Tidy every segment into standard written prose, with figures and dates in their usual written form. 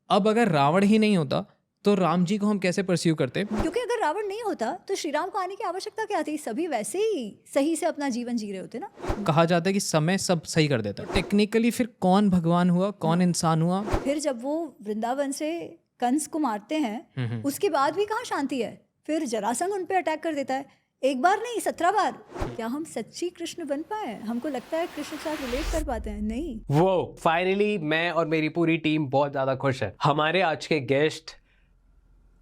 अब अगर रावण ही नहीं होता तो राम जी को हम कैसे परस्यू करते? क्योंकि अगर रावण नहीं होता तो श्री राम को आने की आवश्यकता क्या थी? सभी वैसे ही सही से अपना जीवन जी रहे होते ना। कहा जाता है कि समय सब सही कर देता है। टेक्निकली फिर कौन भगवान हुआ, कौन इंसान हुआ? फिर जब वो वृंदावन से कंस को मारते हैं उसके बाद भी कहाँ शांति है? फिर जरासंध उन पे अटैक कर देता है, एक बार नहीं 17 बार। क्या हम सच्ची कृष्ण बन पाए? हमको लगता है कृष्ण के साथ रिलेट कर पाते हैं, नहीं। वो फाइनली मैं और मेरी पूरी टीम बहुत ज्यादा खुश है। हमारे आज के गेस्ट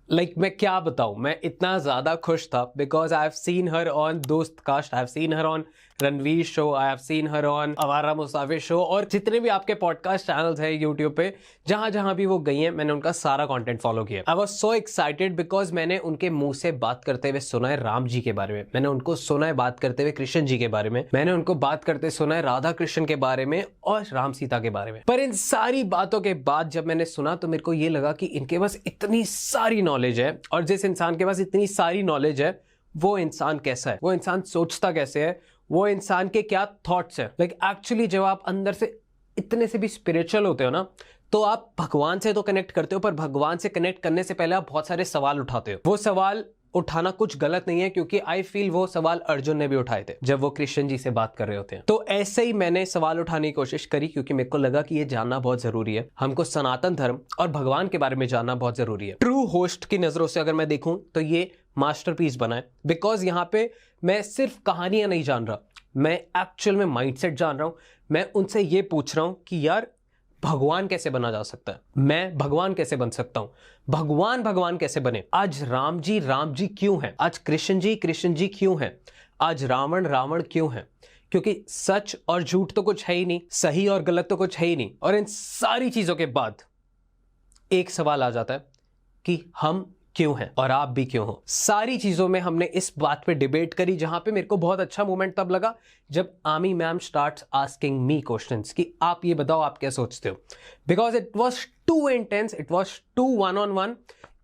मैं क्या बताऊं, मैं इतना ज्यादा खुश था because I have seen her on Dostcast, I have seen her on Ranveer show, I have seen her on Awara Musafir show, और जितने भी आपके पॉडकास्ट चैनल्स हैं यूट्यूब पे, जहां जहां भी वो गई हैं, मैंने उनका सारा कंटेंट फॉलो किया। I was so excited because मैंने उनके मुंह से बात करते हुए सुना है राम जी के बारे में, मैंने उनको सुना है बात करते हुए कृष्ण जी के बारे में, मैंने उनको बात करते सुना है राधा कृष्ण के बारे में और राम सीता के बारे में। पर इन सारी बातों के बाद जब मैंने सुना तो मेरे को ये लगा कि इनके पास इतनी सारी नॉलेज है, और जिस इंसान के पास इतनी सारी नॉलेज है वो इंसान कैसा है, वो इंसान सोचता कैसे है, वो इंसान के क्या थॉट्स है। एक्चुअली जब आप अंदर से इतने से भी स्पिरिचुअल होते हो ना, तो आप भगवान से तो कनेक्ट करते हो, पर भगवान से कनेक्ट करने से पहले आप बहुत सारे सवाल उठाते हो। वो सवाल उठाना कुछ गलत नहीं है, क्योंकि आई फील वो सवाल अर्जुन ने भी उठाए थे जब वो कृष्ण जी से बात कर रहे होते हैं। तो ऐसे ही मैंने सवाल उठाने की कोशिश करी, क्योंकि मेरे को लगा कि ये जानना बहुत जरूरी है, हमको सनातन धर्म और भगवान के बारे में जानना बहुत जरूरी है। ट्रू होस्ट की नजरों से अगर मैं देखूं तो ये मास्टरपीस बना है, बिकॉज यहाँ पे मैं सिर्फ कहानियां नहीं जान रहा, मैं एक्चुअल में माइंडसेट जान रहा हूं। मैं उनसे ये पूछ रहा हूं कि यार भगवान कैसे बना जा सकता है, मैं भगवान कैसे बन सकता हूं, भगवान कैसे बने। आज राम जी क्यों हैं, आज कृष्ण जी क्यों हैं, आज रावण क्यों है? क्योंकि सच और झूठ तो कुछ है ही नहीं, सही और गलत तो कुछ है ही नहीं। और इन सारी चीजों के बाद एक सवाल आ जाता है कि हम क्यों हैं और आप भी क्यों हो। सारी चीजों में हमने इस बात पे डिबेट करी, जहां पे मेरे को बहुत अच्छा मोमेंट तब लगा जब Ami ma'am starts asking me questions कि आप ये बताओ आप क्या सोचते हो, because it was too intense, it was too one on one,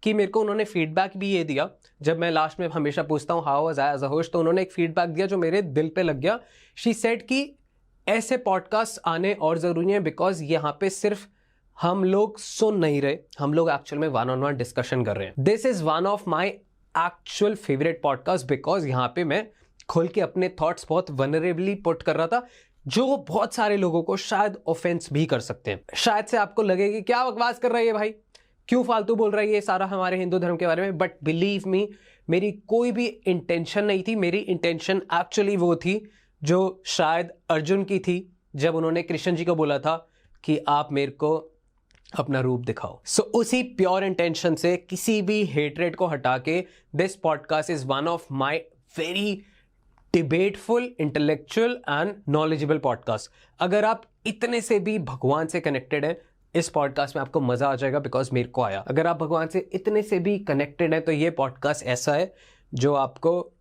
कि मेरे को उन्होंने फीडबैक भी ये दिया। जब मैं लास्ट में हमेशा पूछता हूँ how was I as a host, तो उन्होंने एक फीडबैक दिया जो मेरे दिल पे लग गया। शी सेड कि ऐसे पॉडकास्ट आने और जरूरी है, बिकॉज यहाँ पे सिर्फ हम लोग सुन नहीं रहे, हम लोग एक्चुअल में वन ऑन वन डिस्कशन कर रहे हैं। This is one of my actual favourite podcast, because यहाँ पे मैं खुल के अपने थॉट्स बहुत वनरेबली पुट कर रहा था, जो बहुत सारे लोगों को शायद ऑफेंस भी कर सकते हैं। शायद से आपको लगे कि क्या बकवास कर रहा है ये भाई, क्यों फालतू बोल रहा है ये सारा हमारे हिंदू धर्म के बारे में। बट बिलीव मी, मेरी कोई भी इंटेंशन नहीं थी। मेरी इंटेंशन एक्चुअली वो थी जो शायद अर्जुन की थी, जब उन्होंने कृष्ण जी को बोला था कि आप मेरे को अपना रूप दिखाओ। सो उसी प्योर इंटेंशन से, किसी भी हेटरेट को हटा के, this podcast is one of my very debateful, intellectual and knowledgeable podcast. अगर आप इतने से भी भगवान से कनेक्टेड हैं, इस पॉडकास्ट में आपको मजा आ जाएगा, बिकॉज मेरे को आया। अगर आप भगवान से इतने से भी कनेक्टेड हैं, तो ये पॉडकास्ट ऐसा है जो आपको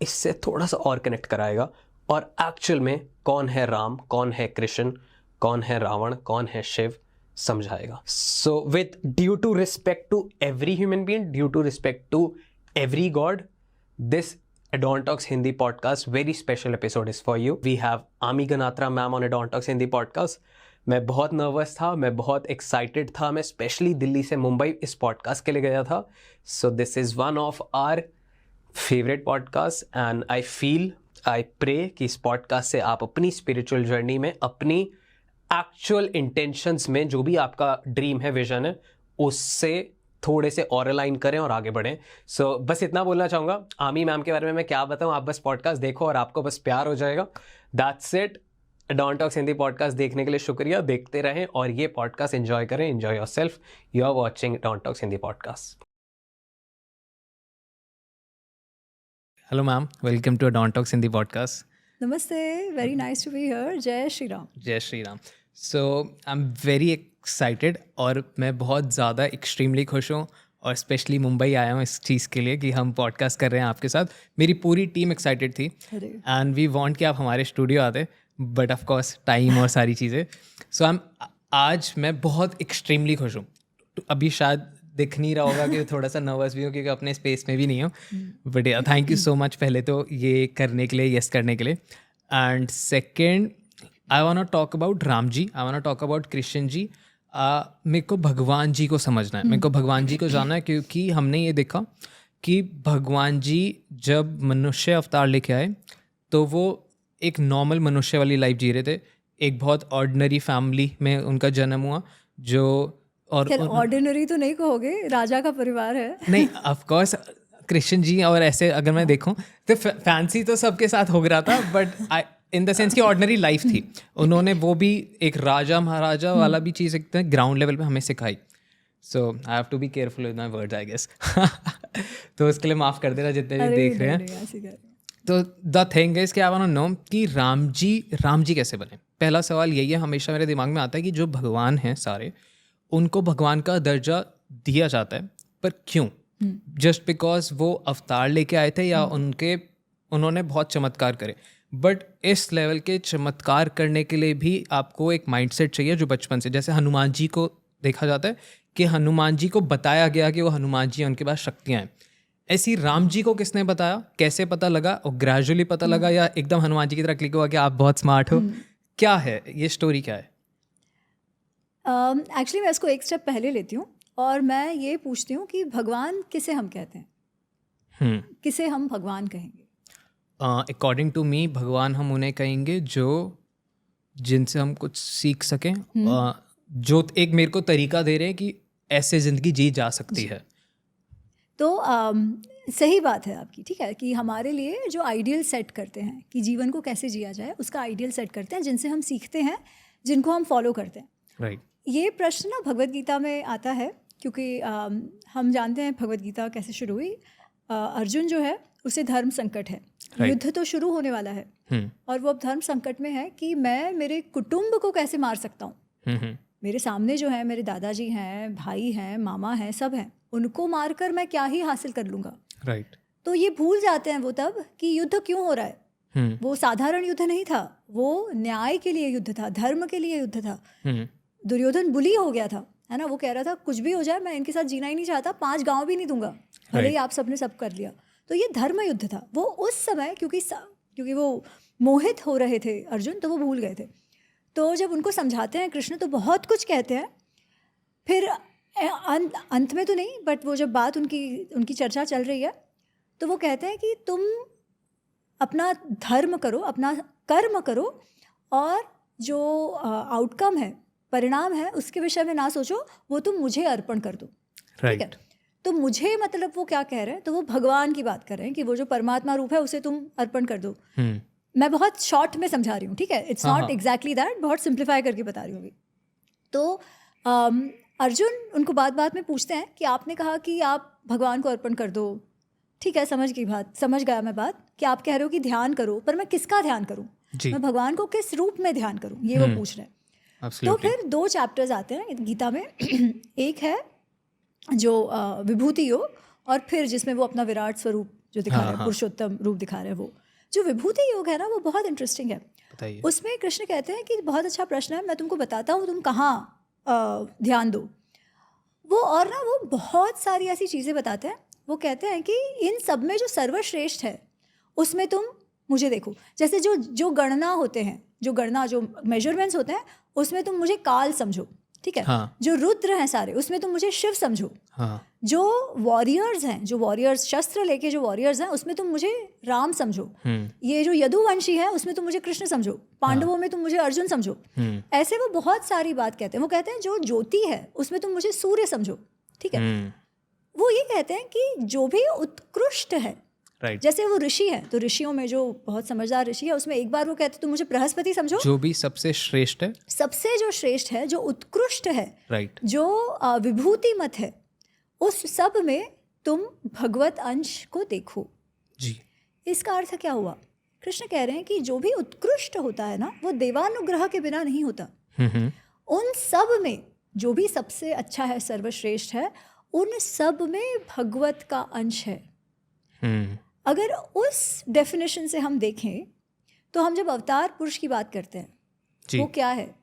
इससे थोड़ा सा और कनेक्ट कराएगा, और एक्चुअल में कौन है राम, कौन है कृष्ण, कौन है रावण, कौन है शिव समझाएगा। So with due to respect to every human being, due to respect to every god, this Adon Talks Hindi podcast very special episode is for you. We have Ami Ganatra ma'am on Adon Talks Hindi podcast. मैं बहुत nervous था, मैं बहुत excited था, मैं specially Delhi से मुंबई इस podcast के लिए गया था। So this is one of our favourite podcast, and I feel, I pray कि इस पॉडकास्ट से आप अपनी स्पिरिचुअल जर्नी में, अपनी एक्चुअल इंटेंशंस में, जो भी आपका ड्रीम है, विजन है, उससे थोड़े से और अलाइन करें और आगे बढ़ें। सो बस इतना बोलना चाहूँगा। आमी मैम के बारे में मैं क्या बताऊँ, आप बस पॉडकास्ट देखो और आपको बस प्यार हो जाएगा। That's it. Don talks Hindi podcast देखने के लिए शुक्रिया, देखते रहें और ये पॉडकास्ट एंजॉय करें। Enjoy yourself, you are watching Don talks Hindi podcast. Hello ma'am, welcome to Don talks Hindi podcast. नमस्ते, very nice to be here. जय श्री राम। जय Shri Ram. So I am very excited, और मैं बहुत ज़्यादा एक्सट्रीमली खुश हूँ, और स्पेशली मुंबई आया हूँ इस चीज़ के लिए कि हम पॉडकास्ट कर रहे हैं आपके साथ। मेरी पूरी टीम एक्साइटेड थी, एंड वी वांट कि आप हमारे स्टूडियो आते, बट ऑफ कोर्स टाइम और सारी चीज़ें। सो आज मैं बहुत एक्सट्रीमली खुश हूँ। अभी शायद दिख नहीं रहा होगा कि थोड़ा सा नर्वस भी हूँ, क्योंकि अपने स्पेस में भी नहीं हूँ, but thank you so much पहले तो ये करने के लिए, यस करने के लिए। And second, I want to talk about Ram ji, I want to talk about Krishan ji. मेरे को भगवान जी को समझना है, मेरे को भगवान जी को जानना है, क्योंकि हमने ये देखा कि भगवान जी जब मनुष्य अवतार लेके आए तो वो एक नॉर्मल मनुष्य वाली लाइफ जी रहे थे। एक बहुत ऑर्डिनरी फैमिली में उनका जन्म हुआ जो और ऑर्डिनरी तो नहीं कहोगे, राजा का परिवार है। नहीं, ऑफ कोर्स कृष्ण जी और ऐसे अगर मैं देखूं तो फैंसी तो सबके साथ हो रहा था, बट इन द सेंस की ऑर्डिनरी लाइफ थी। उन्होंने वो भी एक राजा महाराजा वाला भी चीज़ एकदम ग्राउंड लेवल पे हमें सिखाई। So I have to be careful with my words I guess. तो उसके लिए माफ़ कर देना जितने भी देख रहे हैं। तो द थिंग इज कि आई वांट टू नो कि राम जी कैसे बने। पहला सवाल यही है, हमेशा मेरे दिमाग में आता है कि जो भगवान हैं सारे, उनको भगवान का दर्जा दिया जाता है, पर क्यों? जस्ट बिकॉज वो अवतार लेके आए थे या उन्होंने बहुत चमत्कार करे? बट इस लेवल के चमत्कार करने के लिए भी आपको एक माइंडसेट चाहिए जो बचपन से, जैसे हनुमान जी को देखा जाता है कि हनुमान जी को बताया गया कि वो हनुमान जी हैं, उनके पास शक्तियाँ हैं। ऐसी राम जी को किसने बताया, कैसे पता लगा, और ग्रेजुअली पता लगा या एकदम हनुमान जी की तरह क्लिक हुआ कि आप बहुत स्मार्ट हो? क्या है ये स्टोरी, क्या है? एक्चुअली मैं इसको एक स्टेप पहले लेती हूँ और मैं ये पूछती हूँ कि भगवान किसे हम कहते हैं, किसे हम भगवान कहेंगे? अकॉर्डिंग टू मी भगवान हम उन्हें कहेंगे जिनसे हम कुछ सीख सकें, जो एक मेरे को तरीका दे रहे हैं कि ऐसे ज़िंदगी जी जा सकती है। तो सही बात है आपकी, ठीक है, कि हमारे लिए जो आइडियल सेट करते हैं कि जीवन को कैसे जिया जाए, उसका आइडियल सेट करते हैं, जिनसे हम सीखते हैं, जिनको हम फॉलो करते हैं। राइट। ये प्रश्न ना भगवद गीता में आता है, क्योंकि हम जानते हैं भगवद गीता कैसे शुरू हुई। अर्जुन जो है उसे धर्म संकट है, युद्ध तो शुरू होने वाला है और वो अब धर्म संकट में है कि मैं मेरे कुटुंब को कैसे मार सकता हूँ। मेरे सामने जो है मेरे दादाजी हैं, भाई हैं, मामा हैं, सब हैं, उनको मारकर मैं क्या ही हासिल कर लूँगा। राइट। तो ये भूल जाते हैं वो तब कि युद्ध क्यों हो रहा है। वो साधारण युद्ध नहीं था, वो न्याय के लिए युद्ध था, धर्म के लिए युद्ध था। दुर्योधन बुली हो गया था, है ना, वो कह रहा था कुछ भी हो जाए मैं इनके साथ जीना ही नहीं चाहता, 5 गांव भी नहीं दूंगा, भले ही आप सबने सब कर लिया। तो ये धर्म युद्ध था। वो उस समय क्योंकि वो मोहित हो रहे थे अर्जुन, तो वो भूल गए थे। तो जब उनको समझाते हैं कृष्ण तो बहुत कुछ कहते हैं, फिर अंत में तो नहीं, बट वो जब बात उनकी चर्चा चल रही है तो वो कहते हैं कि तुम अपना धर्म करो, अपना कर्म करो, और जो आउटकम है, परिणाम है, उसके विषय में ना सोचो, वो तुम मुझे अर्पण कर दो। ठीक है। तो मुझे मतलब वो क्या कह रहे हैं, तो वो भगवान की बात कर रहे हैं कि वो जो परमात्मा रूप है उसे तुम अर्पण कर दो। मैं बहुत शॉर्ट में समझा रही हूँ, ठीक है, इट्स नॉट एग्जैक्टली दैट, बहुत सिंप्लीफाई करके बता रही हूँ अभी। तो अर्जुन उनको बात बात में पूछते हैं कि आपने कहा कि आप भगवान को अर्पण कर दो, ठीक है, समझ गया मैं बात कि आप कह रहे हो कि ध्यान करो, पर मैं किसका ध्यान करूँ, मैं भगवान को किस रूप में ध्यान करूँ, ये वो पूछ रहे हैं। तो फिर 2 चैप्टर्स आते हैं गीता में। एक है जो विभूति योग, और फिर जिसमें वो अपना विराट स्वरूप जो दिखा रहे हैं, पुरुषोत्तम रूप दिखा रहे हैं, वो जो विभूति योग है ना, वो बहुत इंटरेस्टिंग है। उसमें कृष्ण कहते हैं कि बहुत अच्छा प्रश्न है, मैं तुमको बताता हूँ, तुम कहाँ ध्यान दो। वो और ना वो बहुत सारी ऐसी चीज़ें बताते हैं। वो कहते हैं कि इन सब में जो सर्वश्रेष्ठ है उसमें तुम मुझे देखो। जैसे जो गणना होते हैं, जो मेजरमेंट्स होते हैं, उसमें तुम मुझे काल समझो, ठीक है। जो रुद्र हैं सारे, उसमें तुम मुझे शिव समझो। जो वॉरियर्स हैं, जो वॉरियर्स शस्त्र लेके जो वॉरियर्स हैं, उसमें तुम मुझे राम समझो। ये जो यदुवंशी है उसमें तुम मुझे कृष्ण समझो। पांडवों में तुम मुझे अर्जुन समझो। ऐसे वो बहुत सारी बात कहते हैं। वो कहते हैं जो ज्योति है उसमें तुम मुझे सूर्य समझो, ठीक है। वो ये कहते हैं कि जो भी उत्कृष्ट है, जैसे वो ऋषि है, तो ऋषियों में जो बहुत समझदार ऋषि है, उसमें एक बार वो कहते तुम मुझे बृहस्पति समझो, जो भी सबसे श्रेष्ठ है, सबसे जो श्रेष्ठ है, जो उत्कृष्ट है, जो विभूति मत है, उस सब में तुम भगवत अंश को देखो जी। इसका अर्थ क्या हुआ? कृष्ण कह रहे हैं कि जो भी उत्कृष्ट होता है ना, वो देवानुग्रह के बिना नहीं होता। उन सब में जो भी सबसे अच्छा है, सर्वश्रेष्ठ है, उन सब में भगवत का अंश है। अगर उस डेफिनेशन से हम देखें तो हम जब अवतार पुरुष की बात करते हैं, वो क्या है?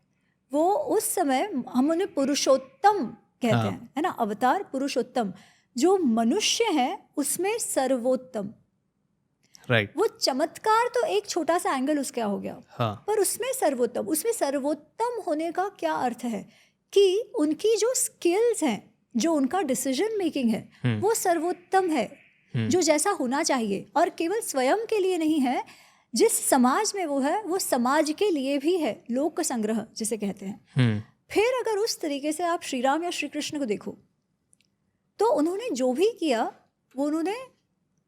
वो उस समय हम उन्हें पुरुषोत्तम कहते हैं, है ना। अवतार पुरुषोत्तम, जो मनुष्य है उसमें सर्वोत्तम। वो चमत्कार तो एक छोटा सा एंगल उसका हो गया, पर उसमें सर्वोत्तम होने का क्या अर्थ है कि उनकी जो स्किल्स हैं, जो उनका डिसीजन मेकिंग है वो सर्वोत्तम है, जो जैसा होना चाहिए, और केवल स्वयं के लिए नहीं है, जिस समाज में वो है वो समाज के लिए भी है, लोक संग्रह जिसे कहते हैं। फिर अगर उस तरीके से आप श्री राम या श्री कृष्ण को देखो तो उन्होंने जो भी किया वो उन्होंने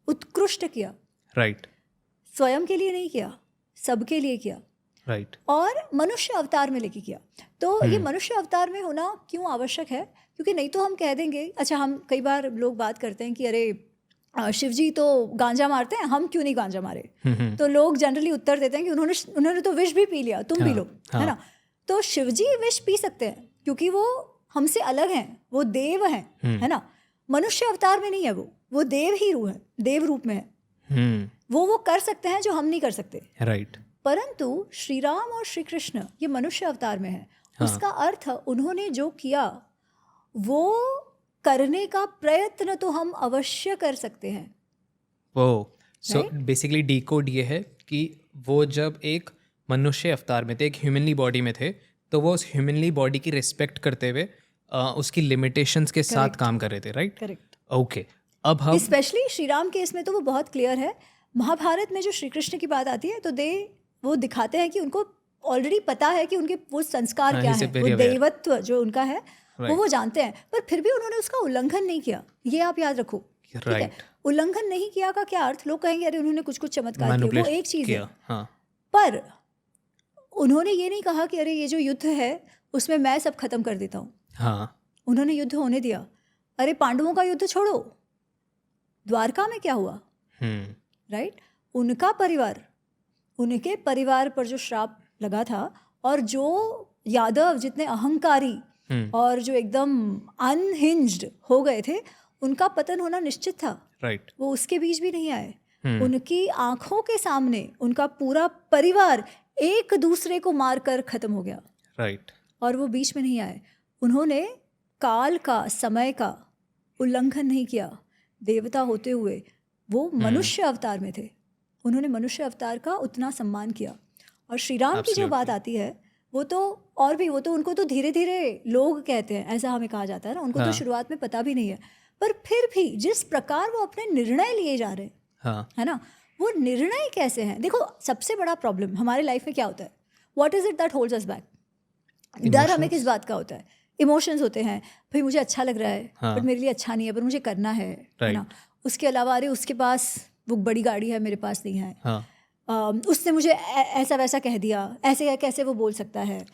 उत्कृष्ट किया, राइट, स्वयं के लिए नहीं किया, सबके लिए किया, राइट, और मनुष्य अवतार में लेके किया। तो ये मनुष्य अवतार में होना क्यों आवश्यक है? क्योंकि नहीं तो हम कह देंगे, अच्छा हम कई बार लोग बात करते हैं कि अरे शिव जी तो गांजा मारते हैं, हम क्यों नहीं गांजा मारे? तो लोग जनरली उत्तर देते हैं कि उन्होंने तो विष भी पी लिया, तुम पी लो, है ना? तो शिव जी विष पी सकते हैं क्योंकि वो हमसे अलग हैं, वो देव हैं, है ना? मनुष्य अवतार में नहीं है, वो देव ही रूह है, देव रूप में है, वो कर सकते हैं जो हम नहीं कर सकते, राइट। परंतु श्री राम और श्री कृष्ण ये मनुष्य अवतार में है। उसका अर्थ उन्होंने जो किया वो करने का प्रयत्न तो हम अवश्य कर सकते हैं। वो सो बेसिकली डीकोड ये है कि वो जब एक मनुष्य अवतार में थे, एक ह्यूमनली बॉडी में थे, तो वो उस ह्यूमनली बॉडी की रिस्पेक्ट करते हुए उसकी लिमिटेशंस के साथ काम कर रहे थे, राइट? करेक्ट। ओके, अब हम स्पेशली श्री राम के इसमें तो वो बहुत क्लियर है। महाभारत में जो श्री कृष्ण की बात आती है तो वो दिखाते हैं कि उनको ऑलरेडी पता है कि उनके वो संस्कार क्या है, वो देवत्व जो उनका है वो जानते हैं, पर फिर भी उन्होंने उसका उल्लंघन नहीं किया। ये आप याद रखो, ठीक है? उल्लंघन नहीं किया का क्या अर्थ? लोग कहेंगे अरे उन्होंने कुछ चमत्कार किया, वो एक चीज है, पर उन्होंने ये नहीं कहा कि अरे ये जो युद्ध है उसमें मैं सब खत्म कर देता हूँ। उन्होंने युद्ध होने दिया। अरे पांडवों का युद्ध छोड़ो, द्वारका में क्या हुआ, राइट? उनका परिवार, उनके परिवार पर जो श्राप लगा था, और जो यादव जितने अहंकारी और जो एकदम अनहिंज्ड हो गए थे, उनका पतन होना निश्चित था, राइट। वो उसके बीच भी नहीं आए। उनकी आंखों के सामने उनका पूरा परिवार एक दूसरे को मारकर खत्म हो गया, राइट, और वो बीच में नहीं आए। उन्होंने काल का, समय का उल्लंघन नहीं किया। देवता होते हुए वो मनुष्य अवतार में थे, उन्होंने मनुष्य अवतार का उतना सम्मान किया। और श्री राम की जो बात आती है वो तो और भी, वो तो उनको तो धीरे धीरे लोग कहते हैं, ऐसा हमें कहा जाता है ना, उनको तो शुरुआत में पता भी नहीं है, पर फिर भी जिस प्रकार वो अपने निर्णय लिए जा रहे हैं, है ना, वो निर्णय कैसे हैं? देखो सबसे बड़ा प्रॉब्लम हमारे लाइफ में क्या होता है? What is it that holds us back? डर हमें किस बात का होता है? इमोशंस होते हैं, भाई मुझे अच्छा लग रहा है बट मेरे लिए अच्छा नहीं है, पर मुझे करना है ना? उसके अलावा अरे उसके पास वो बड़ी गाड़ी है, मेरे पास नहीं है, उसने मुझे ऐसा वैसा कह दिया, ऐसे कैसे वो बोल सकता है,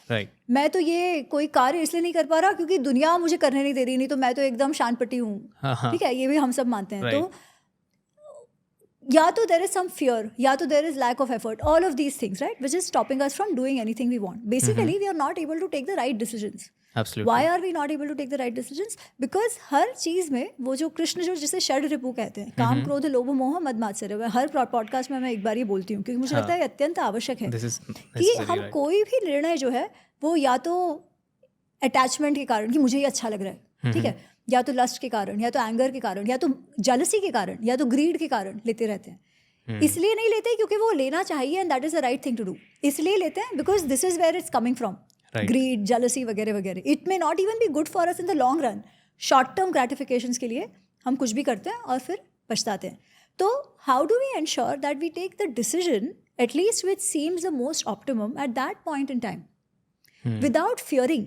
मैं तो ये कोई कार्य इसलिए नहीं कर पा रहा क्योंकि दुनिया मुझे करने नहीं दे रही, नहीं तो मैं तो एकदम शानपट्टी हूँ, ठीक है? ये भी हम सब मानते हैं। तो या तो there is some fear, या तो there is lack of effort, all of these things, right, which is stopping us from doing anything we want. Basically we are not able to take the right decisions. Absolutely. Why are we not able to take the right decisions? Because हर चीज में वो जो कृष्ण जो जिसे षड रिपु कहते हैं, काम क्रोध लोभ मोह मद मात्सर्य, हर पॉडकास्ट में मैं एक बार ये बोलती हूँ क्योंकि मुझे लगता है अत्यंत आवश्यक है कि हम कोई भी निर्णय जो है वो या तो अटैचमेंट के कारण कि मुझे ये अच्छा लग रहा है, ठीक है, या तो लस्ट के कारण, या तो एंगर के कारण, या तो जेलसी के कारण, या तो ग्रीड के कारण लेते रहते हैं। इसलिए नहीं लेते क्योंकि वो लेना चाहिए and that is the right thing to do, इसलिए लेते हैं because this is where it's coming from, greed, jealousy वगैरह वगैरह। It may not even be good for us in the long run, short term gratifications के लिए हम कुछ भी करते हैं और फिर पछताते हैं। तो how do we ensure that we take the decision at least which seems the most optimum at that point in time without fearing?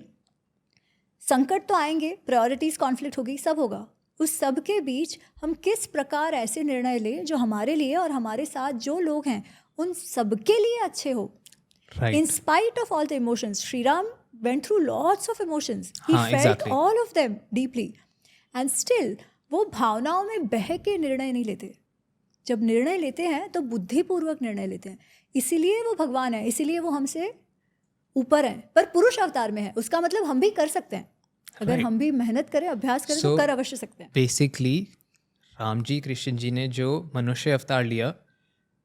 संकट तो आएंगे, प्रायोरिटीज कॉन्फ्लिक्ट होगी, सब होगा, उस सब के बीच हम किस प्रकार ऐसे निर्णय लें जो हमारे लिए और हमारे साथ जो लोग हैं उन सबके लिए अच्छे हो। In spite of all the emotions, Sri Ram went through lots of emotions. He felt all of them deeply. And still, वो भावनाओं में बह के निर्णय नहीं लेते। जब निर्णय लेते हैं तो बुद्धिपूर्वक निर्णय लेते हैं। इसीलिए वो भगवान है, इसीलिए वो हमसे ऊपर हैं, पर पुरुष अवतार में है। उसका मतलब हम भी कर सकते हैं, अगर हम भी मेहनत करें, अभ्यास करें तो कर अवश्य सकते हैं। बेसिकली राम जी, कृष्ण जी ने जो मनुष्य अवतार लिया,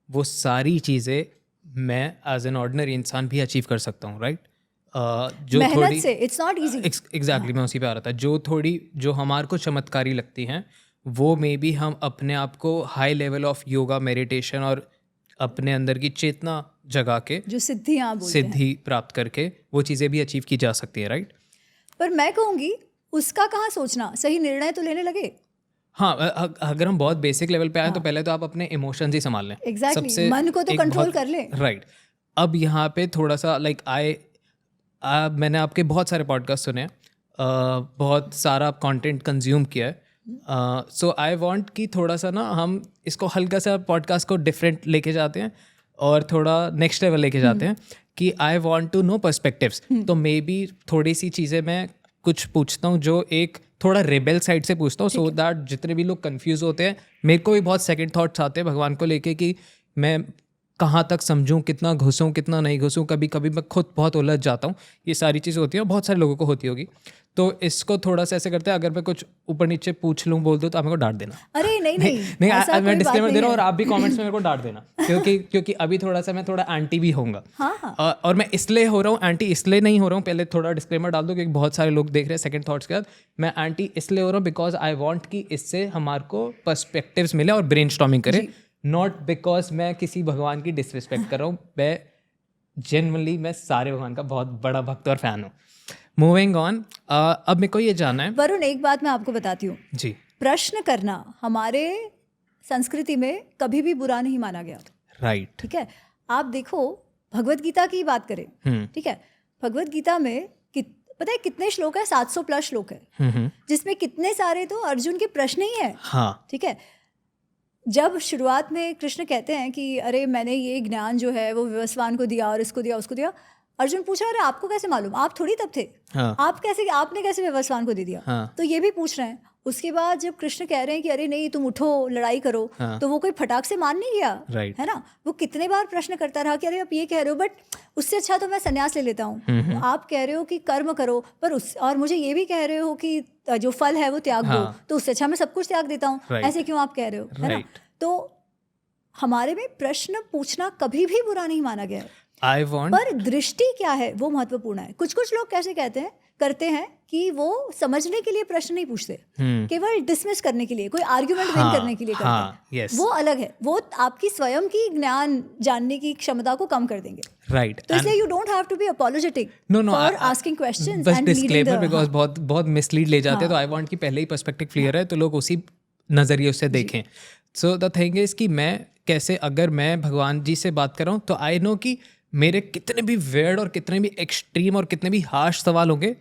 वो सारी चीज़ें मैं एज एन ऑर्डिनरी इंसान भी अचीव कर सकता हूँ, राइट? जो मेहनत थोड़ी से, इट्स नॉट इजी। एग्जैक्टली, मैं उसी पे आ रहा था। जो हमारे को चमत्कारी लगती हैं वो मे बी हम अपने आप को high level of yoga, meditation और अपने अंदर की चेतना जगा के जो सिद्धि प्राप्त करके वो चीज़ें भी अचीव की जा सकती है, राइट? पर मैं कहूँगी उसका कहाँ सोचना, सही निर्णय तो लेने लगे। हाँ, अगर हम बहुत बेसिक लेवल पे आए तो पहले तो आप अपने इमोशंस ही संभाल लें। एग्जैक्टली, मन को तो एक कंट्रोल बहुत- कर ले। राइट। अब यहाँ पे थोड़ा सा लाइक मैंने आपके बहुत सारे पॉडकास्ट सुने हैं, बहुत सारा कंटेंट कंज्यूम किया है, सो आई वांट कि थोड़ा सा ना हम इसको हल्का सा पॉडकास्ट को डिफरेंट लेके जाते हैं और थोड़ा नेक्स्ट लेवल लेके जाते हैं कि I want to know perspectives. तो मे बी थोड़ी सी चीज़ें मैं कुछ पूछता हूँ जो एक थोड़ा रेबेल साइड से पूछता हूँ, सो दैट जितने भी लोग कंफ्यूज होते हैं, मेरे को भी बहुत सेकंड थॉट्स आते हैं भगवान को लेके कि मैं कहाँ तक समझूं, कितना घुसूं, कितना नहीं घुसूं। कभी कभी मैं खुद बहुत उलझ जाता हूँ। ये सारी चीज़ें होती हैं और बहुत सारे लोगों को होती होगी। तो इसको थोड़ा सा ऐसे करते हैं, अगर मैं कुछ ऊपर नीचे पूछ लूँ, बोल दूँ, तो आप मेरे को डांट देना। अरे नहीं नहीं, ऐसा कोई मैं बात डिस्क्लेमर दे नहीं रहा हूँ और है। आप भी कमेंट्स में मेरे को डांट देना, क्योंकि अभी थोड़ा सा मैं थोड़ा एंटी भी होऊंगा। हाँ। और मैं इसलिए हो रहा हूँ एंटी, इसलिए नहीं हो रहा हूँ, पहले थोड़ा डिस्क्लेमर डाल दूँ क्योंकि बहुत सारे लोग देख रहे हैं सेकंड थॉट्स के बाद। मैं एंटी इसलिए हो रहा हूँ बिकॉज आई वांट कि इससे हमारे को पर्सपेक्टिव्स मिले और ब्रेनस्टॉर्मिंग करें, नॉट बिकॉज मैं किसी भगवान की डिसरिस्पेक्ट कर रहा हूँ। मैं जेन्युइनली मैं सारे भगवान का बहुत बड़ा भक्त और फैन हूँ। मूविंग ऑन, अब मेरे को ये जानना है। वरुण, एक बात मैं आपको बताती हूँ, जी। प्रश्न करना हमारे संस्कृति में कभी भी बुरा नहीं माना गया। राइट। ठीक है, आप देखो भगवत गीता की बात करें, ठीक है, भगवत गीता में पता है कितने श्लोक है? 700 प्लस श्लोक है, जिसमें कितने सारे तो अर्जुन के प्रश्न ही है। हाँ। ठीक है, जब शुरुआत में कृष्ण कहते हैं कि अरे मैंने ये ज्ञान जो है वो विवस्वान को दिया और इसको दिया उसको दिया, अर्जुन पूछा अरे आपको कैसे मालूम, आप थोड़ी तब थे। हाँ। आपने कैसे विवस्वान को दे दिया? हाँ। तो ये भी पूछ रहे हैं। उसके बाद जब कृष्ण कह रहे हैं कि अरे नहीं तुम उठो लड़ाई करो, हाँ। तो वो कोई फटाक से मान नहीं गया। राइट। है ना, वो कितने बार प्रश्न करता रहा कि अरे आप ये कह रहे हो बट उससे अच्छा तो मैं संन्यास ले लेता हूँ। तो आप कह रहे हो कि कर्म करो पर और मुझे ये भी कह रहे हो कि जो फल है वो त्याग दो, तो उससे अच्छा मैं सब कुछ त्याग देता हूँ। ऐसे क्यों आप कह रहे हो? है ना, तो हमारे में प्रश्न पूछना कभी भी बुरा नहीं माना गया है। I want... पर दृष्टि क्या है वो महत्वपूर्ण है। कुछ लोग कैसे करते हैं कि वो समझने के लिए प्रश्न नहीं पूछते, केवल डिसमिस करने के लिए, कोई आर्ग्यूमेंट विन करने के लिए करते हैं। वो अलग है, वो आपकी स्वयं की ज्ञान जानने की क्षमता को कम कर देंगे। राइट। तो इसलिए you don't have to be apologetic for asking questions and leading the, because बहुत मिसलीड ले जाते हैं। तो आई वांट कि पहले ही पर्सपेक्टिव क्लियर है तो लोग उसी नजरिए से देखें। सो द थिंग इज कि मैं कैसे, अगर मैं भगवान जी से बात कर रहा हूँ तो आई नो कि मेरे कितने भी वेयर्ड और कितने भी एक्सट्रीम और कितने भी हार्श सवाल होंगे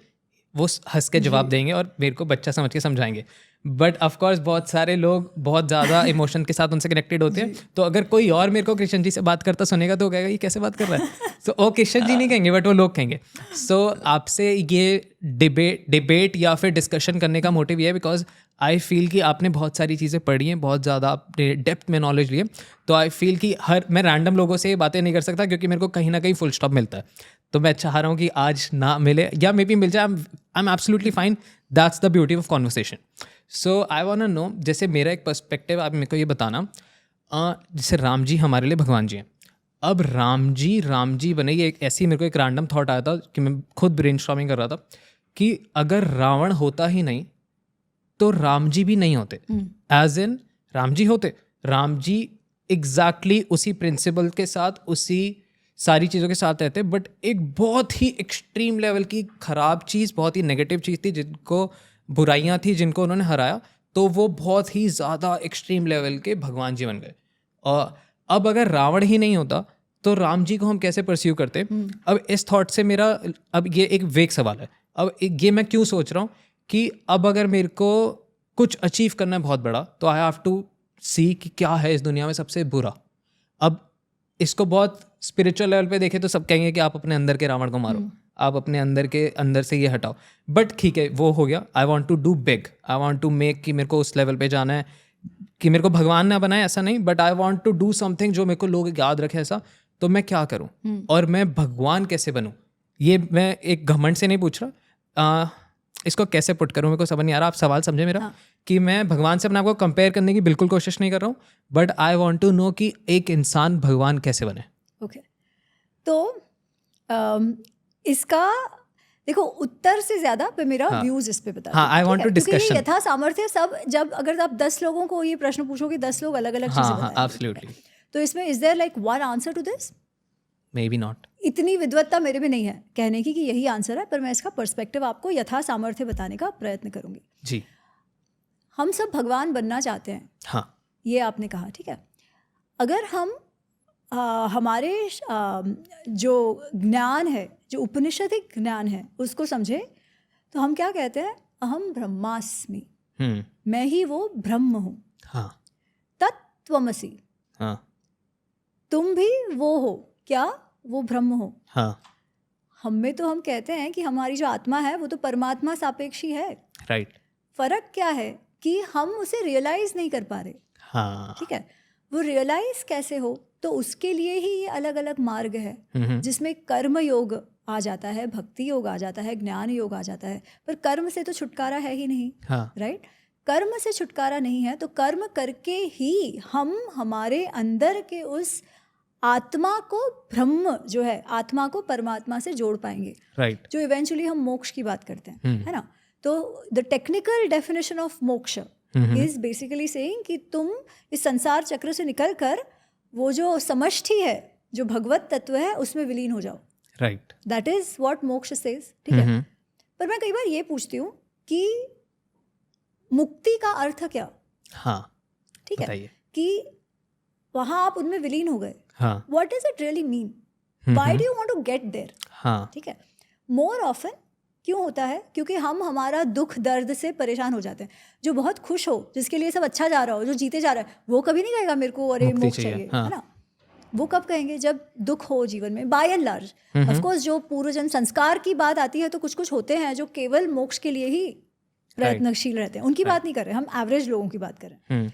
वो हंस के जवाब देंगे और मेरे को बच्चा समझ के समझाएंगे। बट ऑफकोर्स बहुत सारे लोग बहुत ज़्यादा इमोशन के साथ उनसे कनेक्टेड होते हैं। तो अगर कोई और मेरे को कृष्ण जी से बात करता सुनेगा तो कहेगा ये कैसे बात कर रहा है। तो वो कृष्ण जी नहीं कहेंगे बट वो लोग कहेंगे। सो आपसे ये डिबेट या फिर डिस्कशन करने का मोटिव ये है बिकॉज आई फील कि आपने बहुत सारी चीज़ें पढ़ी हैं, बहुत ज़्यादा आपने डेप्थ में नॉलेज ली है। तो आई फील कि मैं रैंडम लोगों से ये बातें नहीं कर सकता क्योंकि मेरे को कहीं ना कहीं फुल स्टॉप मिलता है। तो मैं चाह रहा हूँ कि आज ना मिले या मे बी मिल जाए, I am absolutely fine. That's the beauty of conversation. So I want to know, जैसे मेरा एक पर्सपेक्टिव आप मेरे को ये बताना, जैसे राम जी हमारे लिए भगवान जी हैं। अब राम जी बने, ये एक ऐसी मेरे को एक रैंडम थॉट आया था कि मैं खुद ब्रेनस्टॉर्मिंग कर रहा था कि अगर रावण होता ही नहीं तो राम जी भी नहीं होते। एज इन राम जी होते, राम जी एग्जैक्टली उसी प्रिंसिपल के साथ उसी सारी चीज़ों के साथ रहते, बट एक बहुत ही एक्सट्रीम लेवल की ख़राब चीज़, बहुत ही नेगेटिव चीज़ थी, जिनको बुराइयां थी, जिनको उन्होंने हराया, तो वो बहुत ही ज़्यादा एक्सट्रीम लेवल के भगवान जी बन गए। और अब अगर रावण ही नहीं होता तो राम जी को हम कैसे परस्यू करते? अब इस थॉट से मेरा, अब ये एक वेग सवाल है। अब ये मैं क्यों सोच रहा हूँ कि अब अगर मेरे को कुछ अचीव करना है बहुत बड़ा, तो आई हैव टू सी कि क्या है इस दुनिया में सबसे बुरा। अब इसको बहुत स्पिरिचुअल लेवल पे देखें तो सब कहेंगे कि आप अपने अंदर के रावण को मारो, आप अपने अंदर से ये हटाओ। बट ठीक है, वो हो गया। I want to do big, I want to make कि मेरे को उस लेवल पे जाना है कि मेरे को भगवान ना बनाए, ऐसा नहीं, but I want to do something जो मेरे को लोग याद रखे ऐसा। तो मैं क्या करूँ और मैं भगवान कैसे बनूँ? ये मैं एक घमंड से नहीं पूछ रहा, इसको कैसे पुट करूँ मेरे को समझ नहीं आ रहा। आप सवाल समझे मेरा? कि मैं भगवान से अपने आप को कंपेयर करने की बिल्कुल कोशिश नहीं कर रहा हूँ, but I want to know कि एक इंसान भगवान कैसे बने। ओके, तो इसका देखो उत्तर से ज्यादा पे मेरा व्यूज इस पे बता। हाँ, आई वांट टू डिस्कशन। यथा सामर्थ्य सब, जब अगर आप 10 लोगों को ये प्रश्न पूछोगे 10 लोग अलग अलग चीजें बताएंगे। एब्सोल्युटली। तो इसमें is there like one answer to this? Maybe not. इतनी विद्वत्ता मेरे में नहीं है कहने की कि यही आंसर है, पर मैं इसका पर्सपेक्टिव आपको यथा सामर्थ्य बताने का प्रयत्न करूंगी। जी। हम सब भगवान बनना चाहते हैं, हाँ। ये आपने कहा, ठीक है। अगर हम हमारे जो ज्ञान है, जो उपनिषदिक ज्ञान है, उसको समझे तो हम क्या कहते हैं? अहम ब्रह्मास्मि, मैं ही वो ब्रह्म हूँ। हाँ। तत्त्वमसि, हाँ। तुम भी वो हो, क्या वो ब्रह्म हो। हाँ। हम में तो हम कहते हैं कि हमारी जो आत्मा है वो तो परमात्मा सापेक्षी है। राइट। फर्क क्या है कि हम उसे रियलाइज नहीं कर पा रहे। हाँ। ठीक है, वो रियलाइज कैसे हो, तो उसके लिए ही ये अलग अलग मार्ग है, जिसमें कर्म योग आ जाता है, भक्ति योग आ जाता है, ज्ञान योग आ जाता है। पर कर्म से तो छुटकारा है ही नहीं। हाँ। राइट, कर्म से छुटकारा नहीं है, तो कर्म करके ही हम हमारे अंदर के उस आत्मा को, ब्रह्म जो है, आत्मा को परमात्मा से जोड़ पाएंगे। राइट। जो इवेंचुअली हम मोक्ष की बात करते हैं, है ना। तो द टेक्निकल डेफिनेशन ऑफ मोक्ष इज बेसिकली सेइंग कि तुम इस संसार चक्र से निकल कर वो जो समष्टि है, जो भगवत तत्व है, उसमें विलीन हो जाओ। राइट। दैट इज व्हाट मोक्ष सेज। ठीक है, पर मैं कई बार ये पूछती हूँ कि मुक्ति का अर्थ क्या? हाँ, ठीक है, बताइए। कि वहाँ आप उनमें विलीन हो गए, हाँ। What does it really mean? Why do you want to get there? हाँ। ठीक है, मोर ऑफन क्यों होता है? क्योंकि हम हमारा दुख दर्द से परेशान हो जाते हैं। जो बहुत खुश हो, जिसके लिए सब अच्छा जा रहा हो, जो जीते जा रहा है, वो कभी नहीं कहेगा मेरे को अरे मोक्ष चाहिए, हाँ। है ना। वो कब कहेंगे? जब दुख हो जीवन में, by and large. Of course जो पूर्वजन्म संस्कार की बात आती है तो कुछ कुछ होते हैं जो केवल मोक्ष के लिए ही प्रयत्नशील रहते हैं, उनकी बात नहीं कर रहे हम, एवरेज लोगों की बात कर रहे हैं।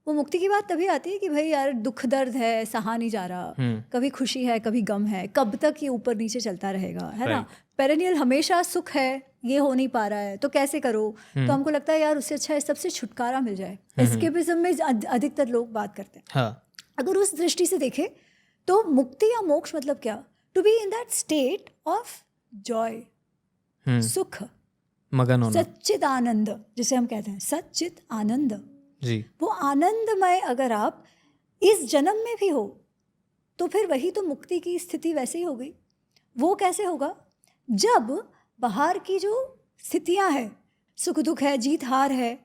वो मुक्ति की बात तभी आती है कि भाई यार दुख दर्द है, सहा नहीं जा रहा, कभी खुशी है कभी गम है, कब तक ये ऊपर नीचे चलता रहेगा, है ना। पेरेनियल हमेशा सुख है, ये हो नहीं पा रहा है, तो कैसे करो? तो हमको लगता है यार उससे अच्छा है सबसे छुटकारा मिल जाए। एस्केपिज्म में अधिकतर लोग बात करते हैं। हाँ। अगर उस दृष्टि से देखें तो मुक्ति या मोक्ष मतलब क्या? To be in that state of joy, सुख, मगन होना, सच्चित आनंद, जिसे हम कहते हैं सच्चित आनंद जी। वो आनंदमय अगर आप इस जन्म में भी हो तो फिर वही तो मुक्ति की स्थिति वैसे ही हो गई। वो कैसे होगा? जब बाहर की जो स्थितियां हैं, सुख दुख है, जीत हार है,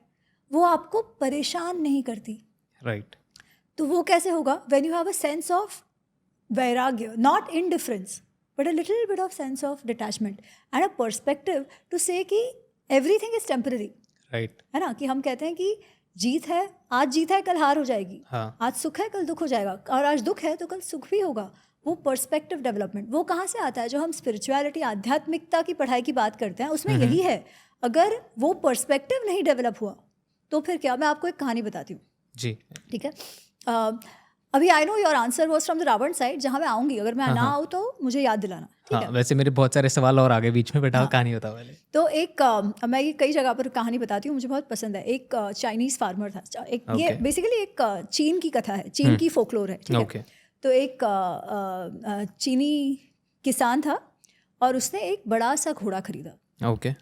वो आपको परेशान नहीं करती। राइट। तो वो कैसे होगा? When you have a sense of vairagya, not indifference but a little bit of sense of detachment and a perspective to say कि एवरीथिंग इज टेम्पररी। राइट। है ना, कि हम कहते हैं कि जीत है, आज जीत है कल हार हो जाएगी। हाँ। आज सुख है कल दुख हो जाएगा, और आज दुख है तो कल सुख भी होगा। वो पर्सपेक्टिव डेवलपमेंट वो कहाँ से आता है? जो हम स्पिरिचुअलिटी, आध्यात्मिकता की पढ़ाई की बात करते हैं उसमें यही है। अगर वो पर्सपेक्टिव नहीं डेवलप हुआ तो फिर क्या? मैं आपको एक कहानी बताती हूँ। जी। ठीक है, अभी I know your answer was from the Ravana side, जहाँ मैं आऊँगी, अगर मैं ना आऊँ तो मुझे याद दिलाना। ठीक है, वैसे मेरे बहुत सारे सवाल और आगे बीच में बैठा, कहानी होता वाले। तो एक मैं ये कई जगह पर कहानी बताती हूँ, मुझे बहुत पसंद है। एक चाइनीज फार्मर था, एक ये बेसिकली एक चीन की कथा है, चीन की फोकलोर है। ठीक है, तो एक चीनी किसान था और उसने एक बड़ा सा घोड़ा खरीदा। ओके,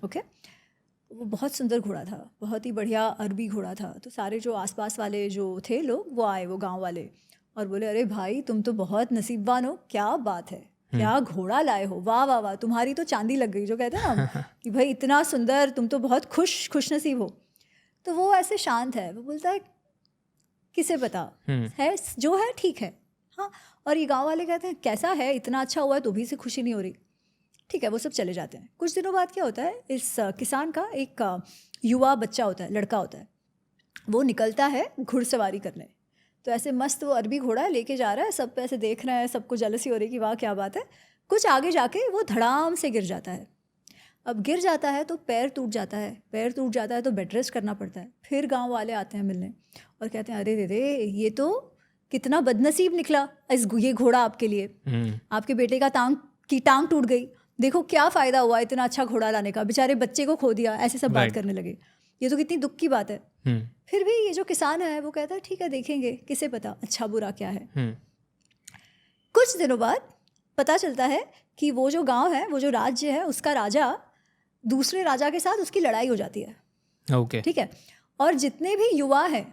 वो बहुत सुंदर घोड़ा था, बहुत ही बढ़िया अरबी घोड़ा था। तो सारे जो आसपास वाले जो थे लोग, वो आए, वो गांव वाले, और बोले अरे भाई तुम तो बहुत नसीबवान हो, क्या बात है, क्या घोड़ा लाए हो, वाह वाह वाह, तुम्हारी तो चांदी लग गई, जो कहते हैं ना कि भाई इतना सुंदर, तुम तो बहुत खुश नसीब हो। तो वो ऐसे शांत है, वो बोलता है किसे पता है, जो है ठीक है। हाँ, और ये गांव वाले कहते हैं कैसा है, इतना अच्छा हुआ है तो भी से खुशी नहीं हो रही। ठीक है, वो सब चले जाते हैं। कुछ दिनों बाद क्या होता है, इस किसान का एक युवा बच्चा होता है, लड़का होता है, वो निकलता है घुड़सवारी करने। तो ऐसे मस्त वो अरबी घोड़ा लेके जा रहा है, सब पे ऐसे देख रहे हैं, सबको जलसी हो रही कि वाह क्या बात है। कुछ आगे जाके वो धड़ाम से गिर जाता है। अब गिर जाता है तो पैर टूट जाता है, पैर टूट जाता है तो बेड रेस्ट करना पड़ता है। फिर गांव वाले आते हैं मिलने और कहते हैं अरे रे ये तो कितना बदनसीब निकला ये घोड़ा आपके लिए, आपके बेटे का टांग टूट गई, देखो क्या फ़ायदा हुआ इतना अच्छा घोड़ा लाने का, बेचारे बच्चे को खो दिया, ऐसे सब बात करने लगे। ये तो कितनी दुख की बात है। फिर भी ये जो किसान है वो कहता है ठीक है देखेंगे, किसे पता अच्छा बुरा क्या है। कुछ दिनों बाद पता चलता है कि वो जो गांव है, वो जो राज्य है, उसका राजा दूसरे राजा के साथ उसकी लड़ाई हो जाती है। ओके। ठीक है, और जितने भी युवा हैं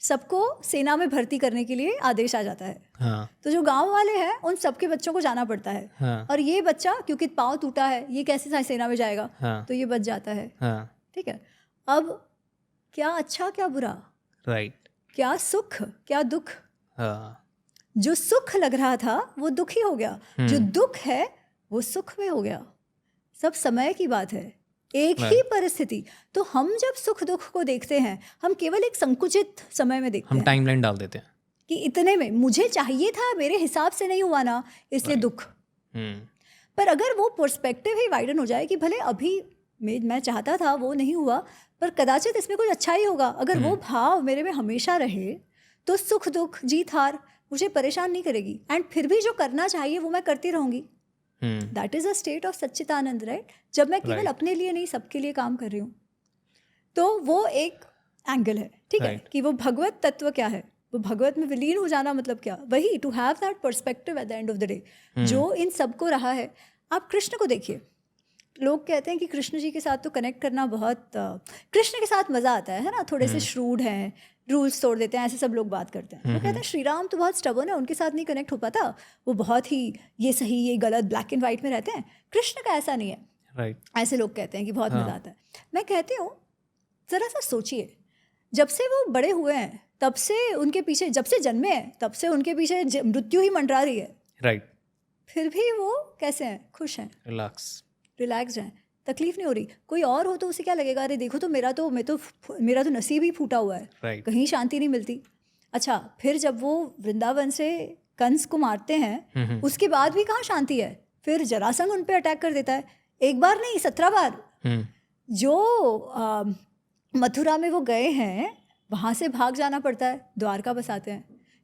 सबको सेना में भर्ती करने के लिए आदेश आ जाता है। हाँ तो जो गांव वाले हैं उन सबके बच्चों को जाना पड़ता है। हाँ और ये बच्चा क्योंकि पाँव टूटा है, ये कैसे सेना में जाएगा, हाँ तो ये बच जाता है। हाँ ठीक है, अब क्या अच्छा क्या बुरा, राइट क्या सुख क्या दुख। हाँ जो सुख लग रहा था वो दुख ही हो गया, जो दुख है वो सुख में हो गया। सब समय की बात है, एक ही परिस्थिति। तो हम जब सुख दुख को देखते हैं, हम केवल एक संकुचित समय में देखते हम हैं टाइमलाइन डाल देते हैं। कि इतने में मुझे चाहिए था, मेरे हिसाब से नहीं हुआ ना, इसलिए दुख। पर अगर वो पर्सपेक्टिव ही वाइडन हो जाए कि भले अभी मैं चाहता था वो नहीं हुआ, पर कदाचित इसमें कुछ अच्छा ही होगा, अगर वो भाव मेरे में हमेशा रहे तो सुख दुख जीत हार मुझे परेशान नहीं करेगी। एंड फिर भी जो करना चाहिए वो मैं करती रहूंगी। That is a state of Sachchidanand, right? जब मैं केवल अपने लिए नहीं सबके लिए काम कर रही हूँ, तो वो एक एंगल है। ठीक है, कि वो भगवत तत्व क्या है, वो भगवत में विलीन हो जाना मतलब क्या, वही to have that perspective at the end of the day जो इन सबको रहा है। आप कृष्ण को देखिए, लोग कहते हैं कि कृष्ण जी के साथ तो कनेक्ट करना बहुत कृष्ण के साथ मज़ा आता है ना, थोड़े से श्रूड हैं, रूल्स तोड़ देते हैं, ऐसे सब लोग बात करते हैं। वो कहते हैं श्री राम तो बहुत स्टबर्न है, उनके साथ नहीं कनेक्ट हो पाता, वो बहुत ही ये सही ये गलत ब्लैक एंड वाइट में रहते हैं। कृष्ण का ऐसा नहीं है, राइट? ऐसे लोग कहते हैं कि बहुत मज़ा आता है। मैं कहती हूँ ज़रा सा सोचिए, जब से वो बड़े हुए हैं तब से उनके पीछे, जब से जन्मे हैं तब से उनके पीछे मृत्यु ही मंडरा रही है, राइट? फिर भी वो कैसे हैं, खुश हैं, रिलैक्स्ड हैं, तकलीफ नहीं हो रही। कोई और हो तो उसे क्या लगेगा, अरे देखो तो मेरा तो नसीब ही फूटा हुआ है, कहीं शांति नहीं मिलती। अच्छा, फिर जब वो वृंदावन से कंस को मारते हैं, उसके बाद भी कहाँ शांति है, फिर जरासंध उन पे अटैक कर देता है, एक बार नहीं 17 बार। जो मथुरा में वो गए हैं वहाँ से भाग जाना पड़ता है, द्वारका बसाते हैं।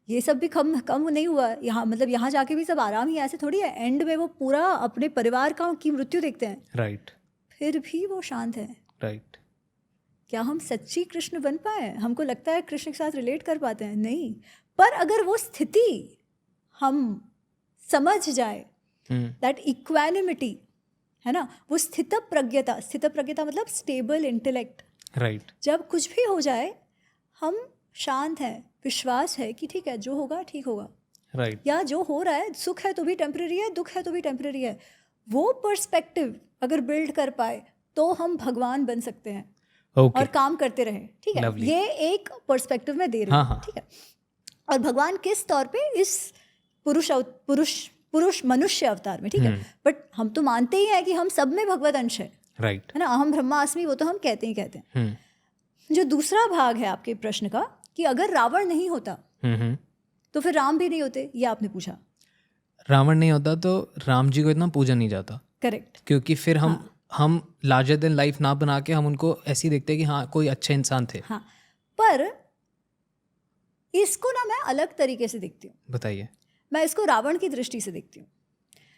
ये सब भी कम नहीं हुआ यहाँ, मतलब यहाँ जाके भी सब आराम ही, ऐसे थोड़ी है। एंड में वो पूरा अपने परिवार की मृत्यु देखते हैं, राइट? फिर भी वो शांत है, राइट? क्या हम सच्ची कृष्ण बन पाए? हमको लगता है कृष्ण के साथ रिलेट कर पाते हैं, नहीं। पर अगर वो स्थिति हम समझ जाए, दैट इक्वानिमिटी है ना, वो स्थित प्रज्ञता मतलब स्टेबल इंटेलेक्ट, राइट? जब कुछ भी हो जाए हम शांत हैं, विश्वास है कि ठीक है, जो होगा ठीक होगा, राइट? या जो हो रहा है, सुख है तो भी टेम्परेरी है, दुख है तो भी टेम्परेरी है, वो पर्सपेक्टिव अगर बिल्ड कर पाए तो हम भगवान बन सकते हैं। और काम करते रहें। ठीक है, ये एक पर्सपेक्टिव में दे रही हूँ। ठीक है, और भगवान किस तौर पे, इस पुरुष मनुष्य अवतार में। ठीक है, बट हम तो मानते ही हैं कि हम सब में भगवत अंश है, राइट? है ना, अहम ब्रह्मास्मि, वो तो हम कहते हैं। जो दूसरा भाग है आपके प्रश्न का, कि अगर रावण नहीं होता तो फिर राम भी नहीं होते, ये आपने पूछा। रावण नहीं होता तो राम जी को इतना पूजा नहीं जाता, करेक्ट, क्योंकि फिर हम लार्जर देन लाइफ ना बना के हम उनको ऐसे ही देखते हैं कि हाँ कोई अच्छे इंसान थे। हाँ, पर इसको ना मैं अलग तरीके से देखती हूँ। बताइए। मैं इसको रावण की दृष्टि से देखती हूँ।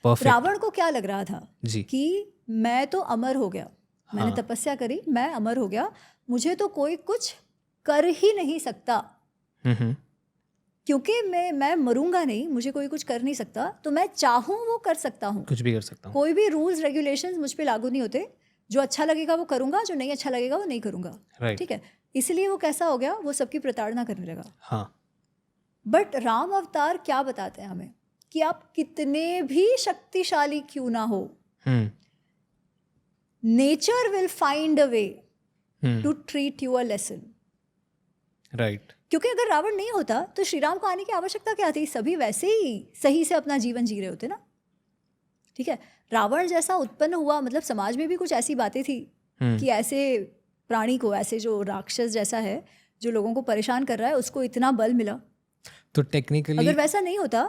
Perfect. रावण को क्या लग रहा था जी, कि मैं तो अमर हो गया, मैंने तपस्या करी, मैं अमर हो गया, मुझे तो कोई कुछ कर ही नहीं सकता, क्योंकि मैं मरूंगा नहीं, मुझे कोई कुछ कर नहीं सकता, तो मैं चाहूँ वो कर सकता हूँ, कुछ भी कर सकता हूँ, कोई भी रूल्स रेगुलेशंस मुझ पे लागू नहीं होते, जो अच्छा लगेगा वो करूँगा, जो नहीं अच्छा लगेगा वो नहीं करूँगा। ठीक है, इसलिए वो कैसा हो गया, वो सबकी प्रताड़ना करने लगा। हाँ, बट राम अवतार क्या बताते हैं हमें, कि आप कितने भी शक्तिशाली क्यों ना हो, nature will find a way to treat you a lesson, right? क्योंकि अगर रावण नहीं होता तो श्री राम को आने की आवश्यकता क्या थी, सभी वैसे ही सही से अपना जीवन जी रहे होते ना। ठीक है, रावण जैसा उत्पन्न हुआ, मतलब समाज में भी कुछ ऐसी बातें थी कि ऐसे प्राणी को, ऐसे जो राक्षस जैसा है, जो लोगों को परेशान कर रहा है, उसको इतना बल मिला। तो टेक्निकली अगर वैसा नहीं होता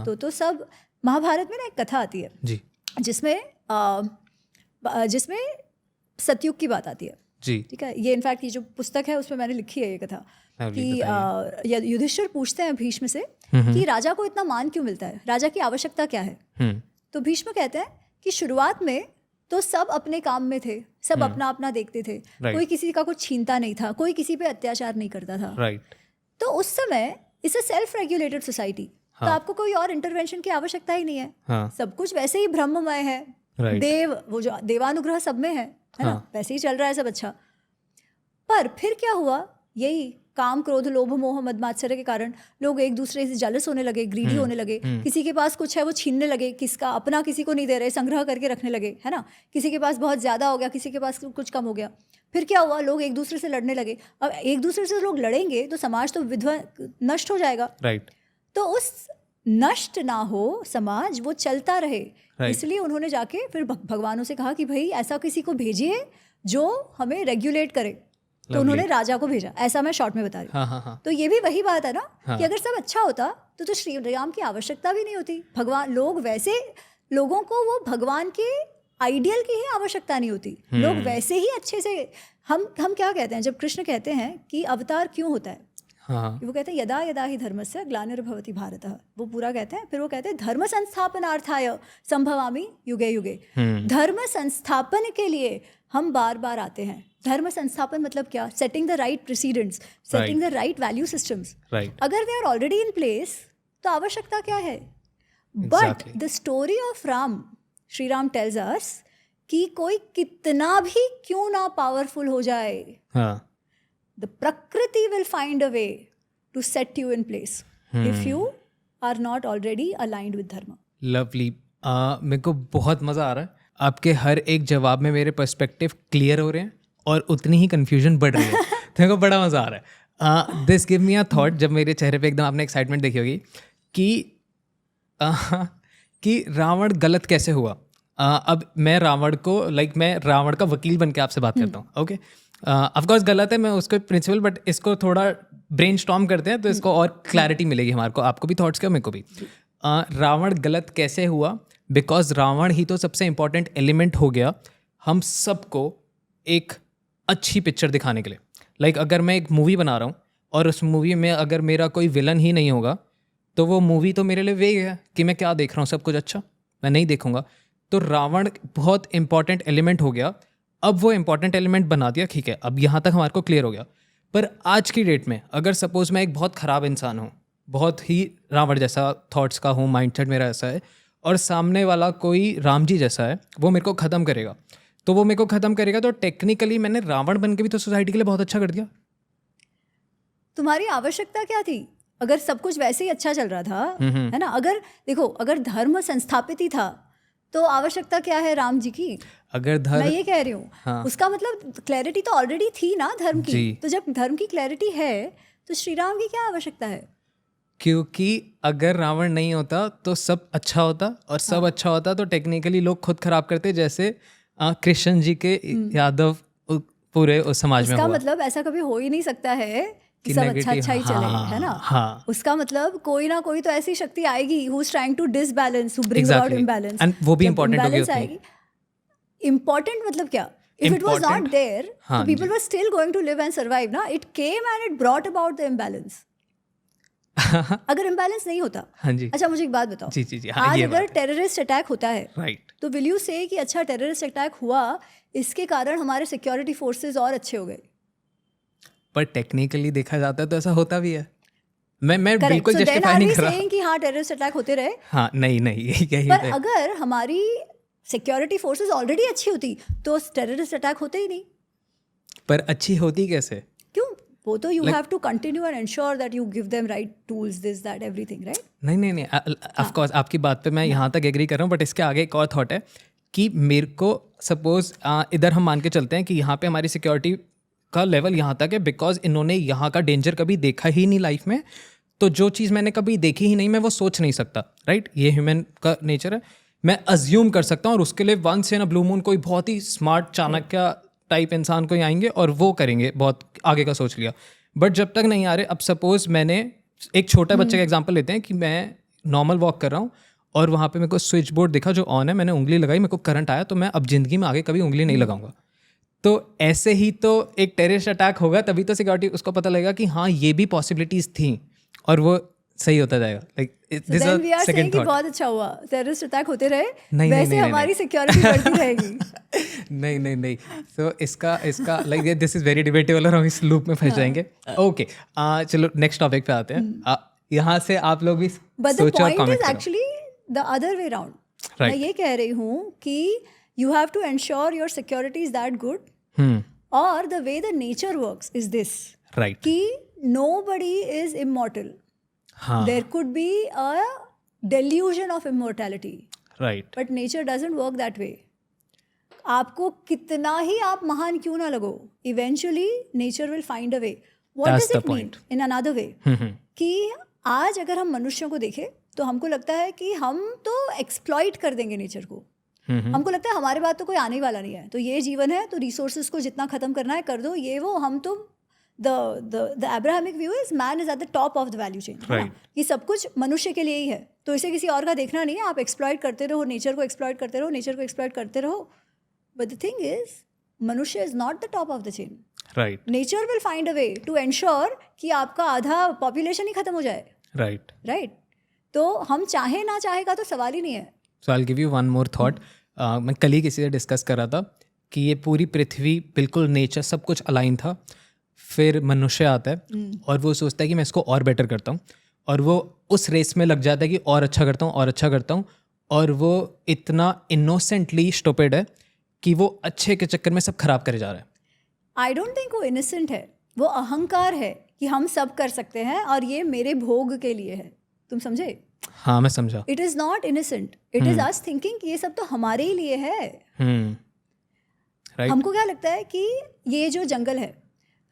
तो सब, महाभारत में ना एक कथा आती है जी, जिसमें सतयुग की बात आती है जी। ठीक है, ये इनफैक्ट ये जो पुस्तक है उसमें मैंने लिखी है ये कथा, कि युधिष्ठिर पूछते हैं भीष्म से कि राजा को इतना मान क्यों मिलता है, राजा की आवश्यकता क्या है। तो भीष्म कहते हैं कि शुरुआत में तो सब अपने काम में थे, सब अपना अपना देखते थे, कोई किसी का कुछ छीनता नहीं था, कोई किसी पे अत्याचार नहीं करता था। तो उस समय it's a self regulated society, तो आपको कोई और इंटरवेंशन की आवश्यकता ही नहीं है, सब कुछ वैसे ही ब्रह्ममय है, देव, वो जो देवानुग्रह सब में है ना, वैसे ही चल रहा है सब अच्छा। पर फिर क्या हुआ यही काम क्रोध लोभ मोह मद मात्सर्य के कारण लोग एक दूसरे से जेलस होने लगे, ग्रीडी होने लगे, किसी के पास कुछ है वो छीनने लगे, किसका अपना किसी को नहीं दे रहे, संग्रह करके रखने लगे, है ना। किसी के पास बहुत ज़्यादा हो गया, किसी के पास कुछ कम हो गया। फिर क्या हुआ, लोग एक दूसरे से लड़ने लगे। अब एक दूसरे से लोग लड़ेंगे तो समाज तो नष्ट हो जाएगा। राइट। तो उस नष्ट ना हो समाज, वो चलता रहे, इसलिए उन्होंने जाके फिर भगवानों से कहा कि भाई ऐसा किसी को भेजिए जो हमें रेगुलेट करे। तो उन्होंने राजा को भेजा। ऐसा मैं शॉर्ट में बता रही हूँ। तो ये भी वही बात है ना कि अगर सब अच्छा होता तो श्री राम की आवश्यकता भी नहीं होती। भगवान लोग वैसे, लोगों को वो भगवान के आइडियल की ही आवश्यकता नहीं होती। लोग वैसे ही अच्छे से, हम क्या कहते हैं जब कृष्ण कहते हैं कि अवतार क्यों होता है, वो कहते हैं यदा यदा ही धर्मस्य ग्लानिर्भवति भारतः, वो पूरा कहते हैं। फिर वो कहते हैं धर्म संस्थापनार्थाय संभवामि युगे युगे। धर्म संस्थापन के लिए हम बार बार आते हैं। धर्म संस्थापन मतलब क्या? Setting the right precedents, setting the right value systems. अगर they are already in place तो आवश्यकता क्या है? But the story of Ram, Shri Ram tells us कि कोई कितना भी क्यों ना पावरफुल हो जाए, the prakriti will find a way to set you in place if you are not already aligned with dharma. Lovely. मेरे को बहुत मज़ा आ रहा है। आपके हर एक जवाब में मेरे पर्सपेक्टिव क्लियर हो रहे हैं और उतनी ही कन्फ्यूजन बढ़ रही है। तो मेरे को बड़ा मज़ा आ रहा है। This give me a thought, जब मेरे चेहरे पे एकदम आपने एक्साइटमेंट देखी होगी कि रावण गलत कैसे हुआ। अब मैं रावण को मैं रावण का वकील बन के आपसे बात करता हूँ। ओके, ऑफकोर्स गलत है, मैं उसको प्रिंसिपल, बट इसको थोड़ा ब्रेनस्टॉर्म करते हैं तो इसको और क्लैरिटी मिलेगी हमारे को, आपको भी थॉट्स के, मेरे को भी। रावण गलत कैसे हुआ? बिकॉज रावण ही तो सबसे इम्पॉर्टेंट एलिमेंट हो गया हम सबको एक अच्छी पिक्चर दिखाने के लिए। अगर मैं एक मूवी बना रहा हूँ और उस मूवी में अगर मेरा कोई विलन ही नहीं होगा तो वो मूवी तो मेरे लिए वे है कि मैं क्या देख रहा हूँ, सब कुछ अच्छा मैं नहीं देखूँगा। तो रावण बहुत इंपॉर्टेंट एलिमेंट हो गया। अब वो इंपॉर्टेंट एलिमेंट बना दिया, ठीक है, अब यहाँ तक हमारे को क्लियर हो गया। पर आज की डेट में अगर सपोज मैं एक बहुत ख़राब इंसान हूँ, बहुत ही रावण जैसा थॉट्स का हूँ, माइंडसेट मेरा ऐसा है, और सामने वाला कोई राम जी जैसा है, वो मेरे को ख़त्म करेगा, तो वो मेरे को ख़त्म करेगा, तो टेक्निकली मैंने रावण बन के भी तो सोसाइटी के लिए बहुत अच्छा कर दिया। तुम्हारी आवश्यकता क्या थी अगर सब कुछ वैसे ही अच्छा चल रहा था, है ना। अगर देखो, अगर धर्म संस्थापित ही था तो आवश्यकता क्या है राम जी की? अगर धर्म, मैं ये कह रही हूँ, हाँ। उसका मतलब क्लैरिटी तो ऑलरेडी थी ना धर्म की। तो जब धर्म की क्लैरिटी है तो श्री राम की क्या आवश्यकता है? क्योंकि अगर रावण नहीं होता तो सब अच्छा होता, और सब अच्छा होता तो टेक्निकली लोग खुद खराब करते, जैसे कृष्ण जी के यादव पूरे उस समाज में हुआ। उसका मतलब ऐसा कभी हो ही नहीं सकता है कि सब अच्छा अच्छा ही चले, है ना। हाँ। उसका मतलब कोई ना कोई तो ऐसी शक्ति आएगी who is trying to disbalance, who bring about imbalance, and वो भी इंपॉर्टेंट होगी उतनी। इम्पॉर्टेंट मतलब क्या? If it was not there, the people were still going to live and survive, ना। It came and it brought about the imbalance. अगर imbalance नहीं होता, हाँ जी। अच्छा मुझे एक बात बताओ, जी जी जी, हाँ, आज अगर टेररिस्ट अटैक होता है, राइट, तो विल यू से कि अच्छा टेररिस्ट अटैक हुआ, इसके कारण हमारे सिक्योरिटी फोर्सेस और अच्छे हो गए? पर टेक्निकली देखा जाता है तो ऐसा होता भी है। मैं बिल्कुल जस्टिफाई नहीं कर रहा कि हाँ टेररिस्ट अटैक होते रहे, हाँ, नहीं यही पर अगर हमारी सिक्योरिटी फोर्सेस ऑलरेडी अच्छी होती तो टेररिस्ट अटैक होते ही नहीं। पर अच्छी होती कैसे? क्यों? वो तो you have to continue and ensure that you give them right tools, this that everything, right? नहीं ऑफ कोर्स आपकी बात पे मैं यहाँ तक एग्री कर रहा हूँ, बट इसके आगे एक और थॉट है कि मेरे को सपोज इधर हम मान के चलते हैं कि यहाँ पे हमारी सिक्योरिटी का लेवल यहाँ तक है बिकॉज इन्होंने यहाँ का डेंजर कभी देखा ही नहीं लाइफ में, तो जो चीज़ मैंने कभी देखी ही नहीं मैं वो सोच नहीं सकता, राइट? ये ह्यूमन का नेचर है। मैं अज्यूम कर सकता हूँ और उसके लिए once in a blue moon कोई बहुत ही स्मार्ट चाणक्य टाइप इंसान कोई आएंगे और वो करेंगे, बहुत आगे का सोच लिया। बट जब तक नहीं आ रहे, अब सपोज मैंने एक छोटा बच्चे का एग्जांपल लेते हैं कि मैं नॉर्मल वॉक कर रहा हूँ और वहाँ पे मेरे को स्विच बोर्ड दिखा जो ऑन है, मैंने उंगली लगाई, मेरे को करंट आया, तो मैं अब ज़िंदगी में आगे कभी उंगली नहीं लगाऊंगा। तो ऐसे ही तो एक टेररिस्ट अटैक होगा तभी तो सिक्योरिटी उसको पता लगेगा कि हाँ ये भी पॉसिबिलिटीज़ थी और वो सही होता जाएगा। Like this is second thought. बहुत अच्छा हुआ टेररिस्ट अटैक होते रहे, वैसे हमारी सिक्योरिटी बढ़ती रहेगी। नहीं तो इसका like this is very debatable और हम इस लूप में फंस जाएंगे। ओके, चलो नेक्स्ट टॉपिक पे आते हैं। यहाँ से आप लोग भी सोचो और कमेंट करो। Actually the other way round, मैं ये कह रही हूँ कि you have to ensure your security is that good, or the way the nature works is this, right कि nobody is immortal. हाँ There could be a delusion of immortality, right but nature doesn't work that way. आपको कितना ही आप महान क्यों ना लगो, eventually nature will find a way. What That's does the it mean point. in another way? कि आज अगर हम मनुष्यों को देखें तो हमको लगता है कि हम तो एक्सप्लॉइट कर देंगे नेचर को. हमको लगता है हमारे बाद तो कोई आने वाला नहीं है, तो ये जीवन है तो रिसोर्सेज को जितना खत्म करना है कर दो, ये वो. हम तो the Abrahamic view is man is eight the top of the value chain. Right. ये सब कुछ मनुष्य के लिए ही है, तो इसे किसी और का देखना नहीं है. आप एक्सप्लॉइट करते रहो, नेचर को एक्सप्लॉइट करते रहो, नेचर को एक्सप्लॉइट करते रहो. But the thing is manushya is not the top of the chain. Right nature will find a way to ensure कि आपका आधा पॉपुलेशन ही खत्म हो जाए. Right right. तो हम चाहे ना चाहे का तो सवाल ही नहीं है. So I give you one more thought. मैं कल ही किसी से डिस्कस कर रहा था कि ये पूरी पृथ्वी बिल्कुल नेचर सब कुछ अलाइन था, फिर मनुष्य आता है और वो सोचता है कि मैं इसको और बेटर करता हूँ, और वो उस रेस में लग जाता है कि और अच्छा करता हूँ और अच्छा करता हूँ, और वो इतना इनोसेंटली स्टूपिड है कि वो अच्छे के चक्कर में सब खराब करे जा रहा है. आई डोंट थिंक वो इनोसेंट है, वो अहंकार है कि हम सब कर सकते हैं और ये मेरे भोग के लिए है. तुम समझे? हाँ मैं समझा. It is not innocent, it is us thinking कि ये सब तो हमारे ही लिए है. राइट हमको क्या लगता है कि ये जो जंगल है,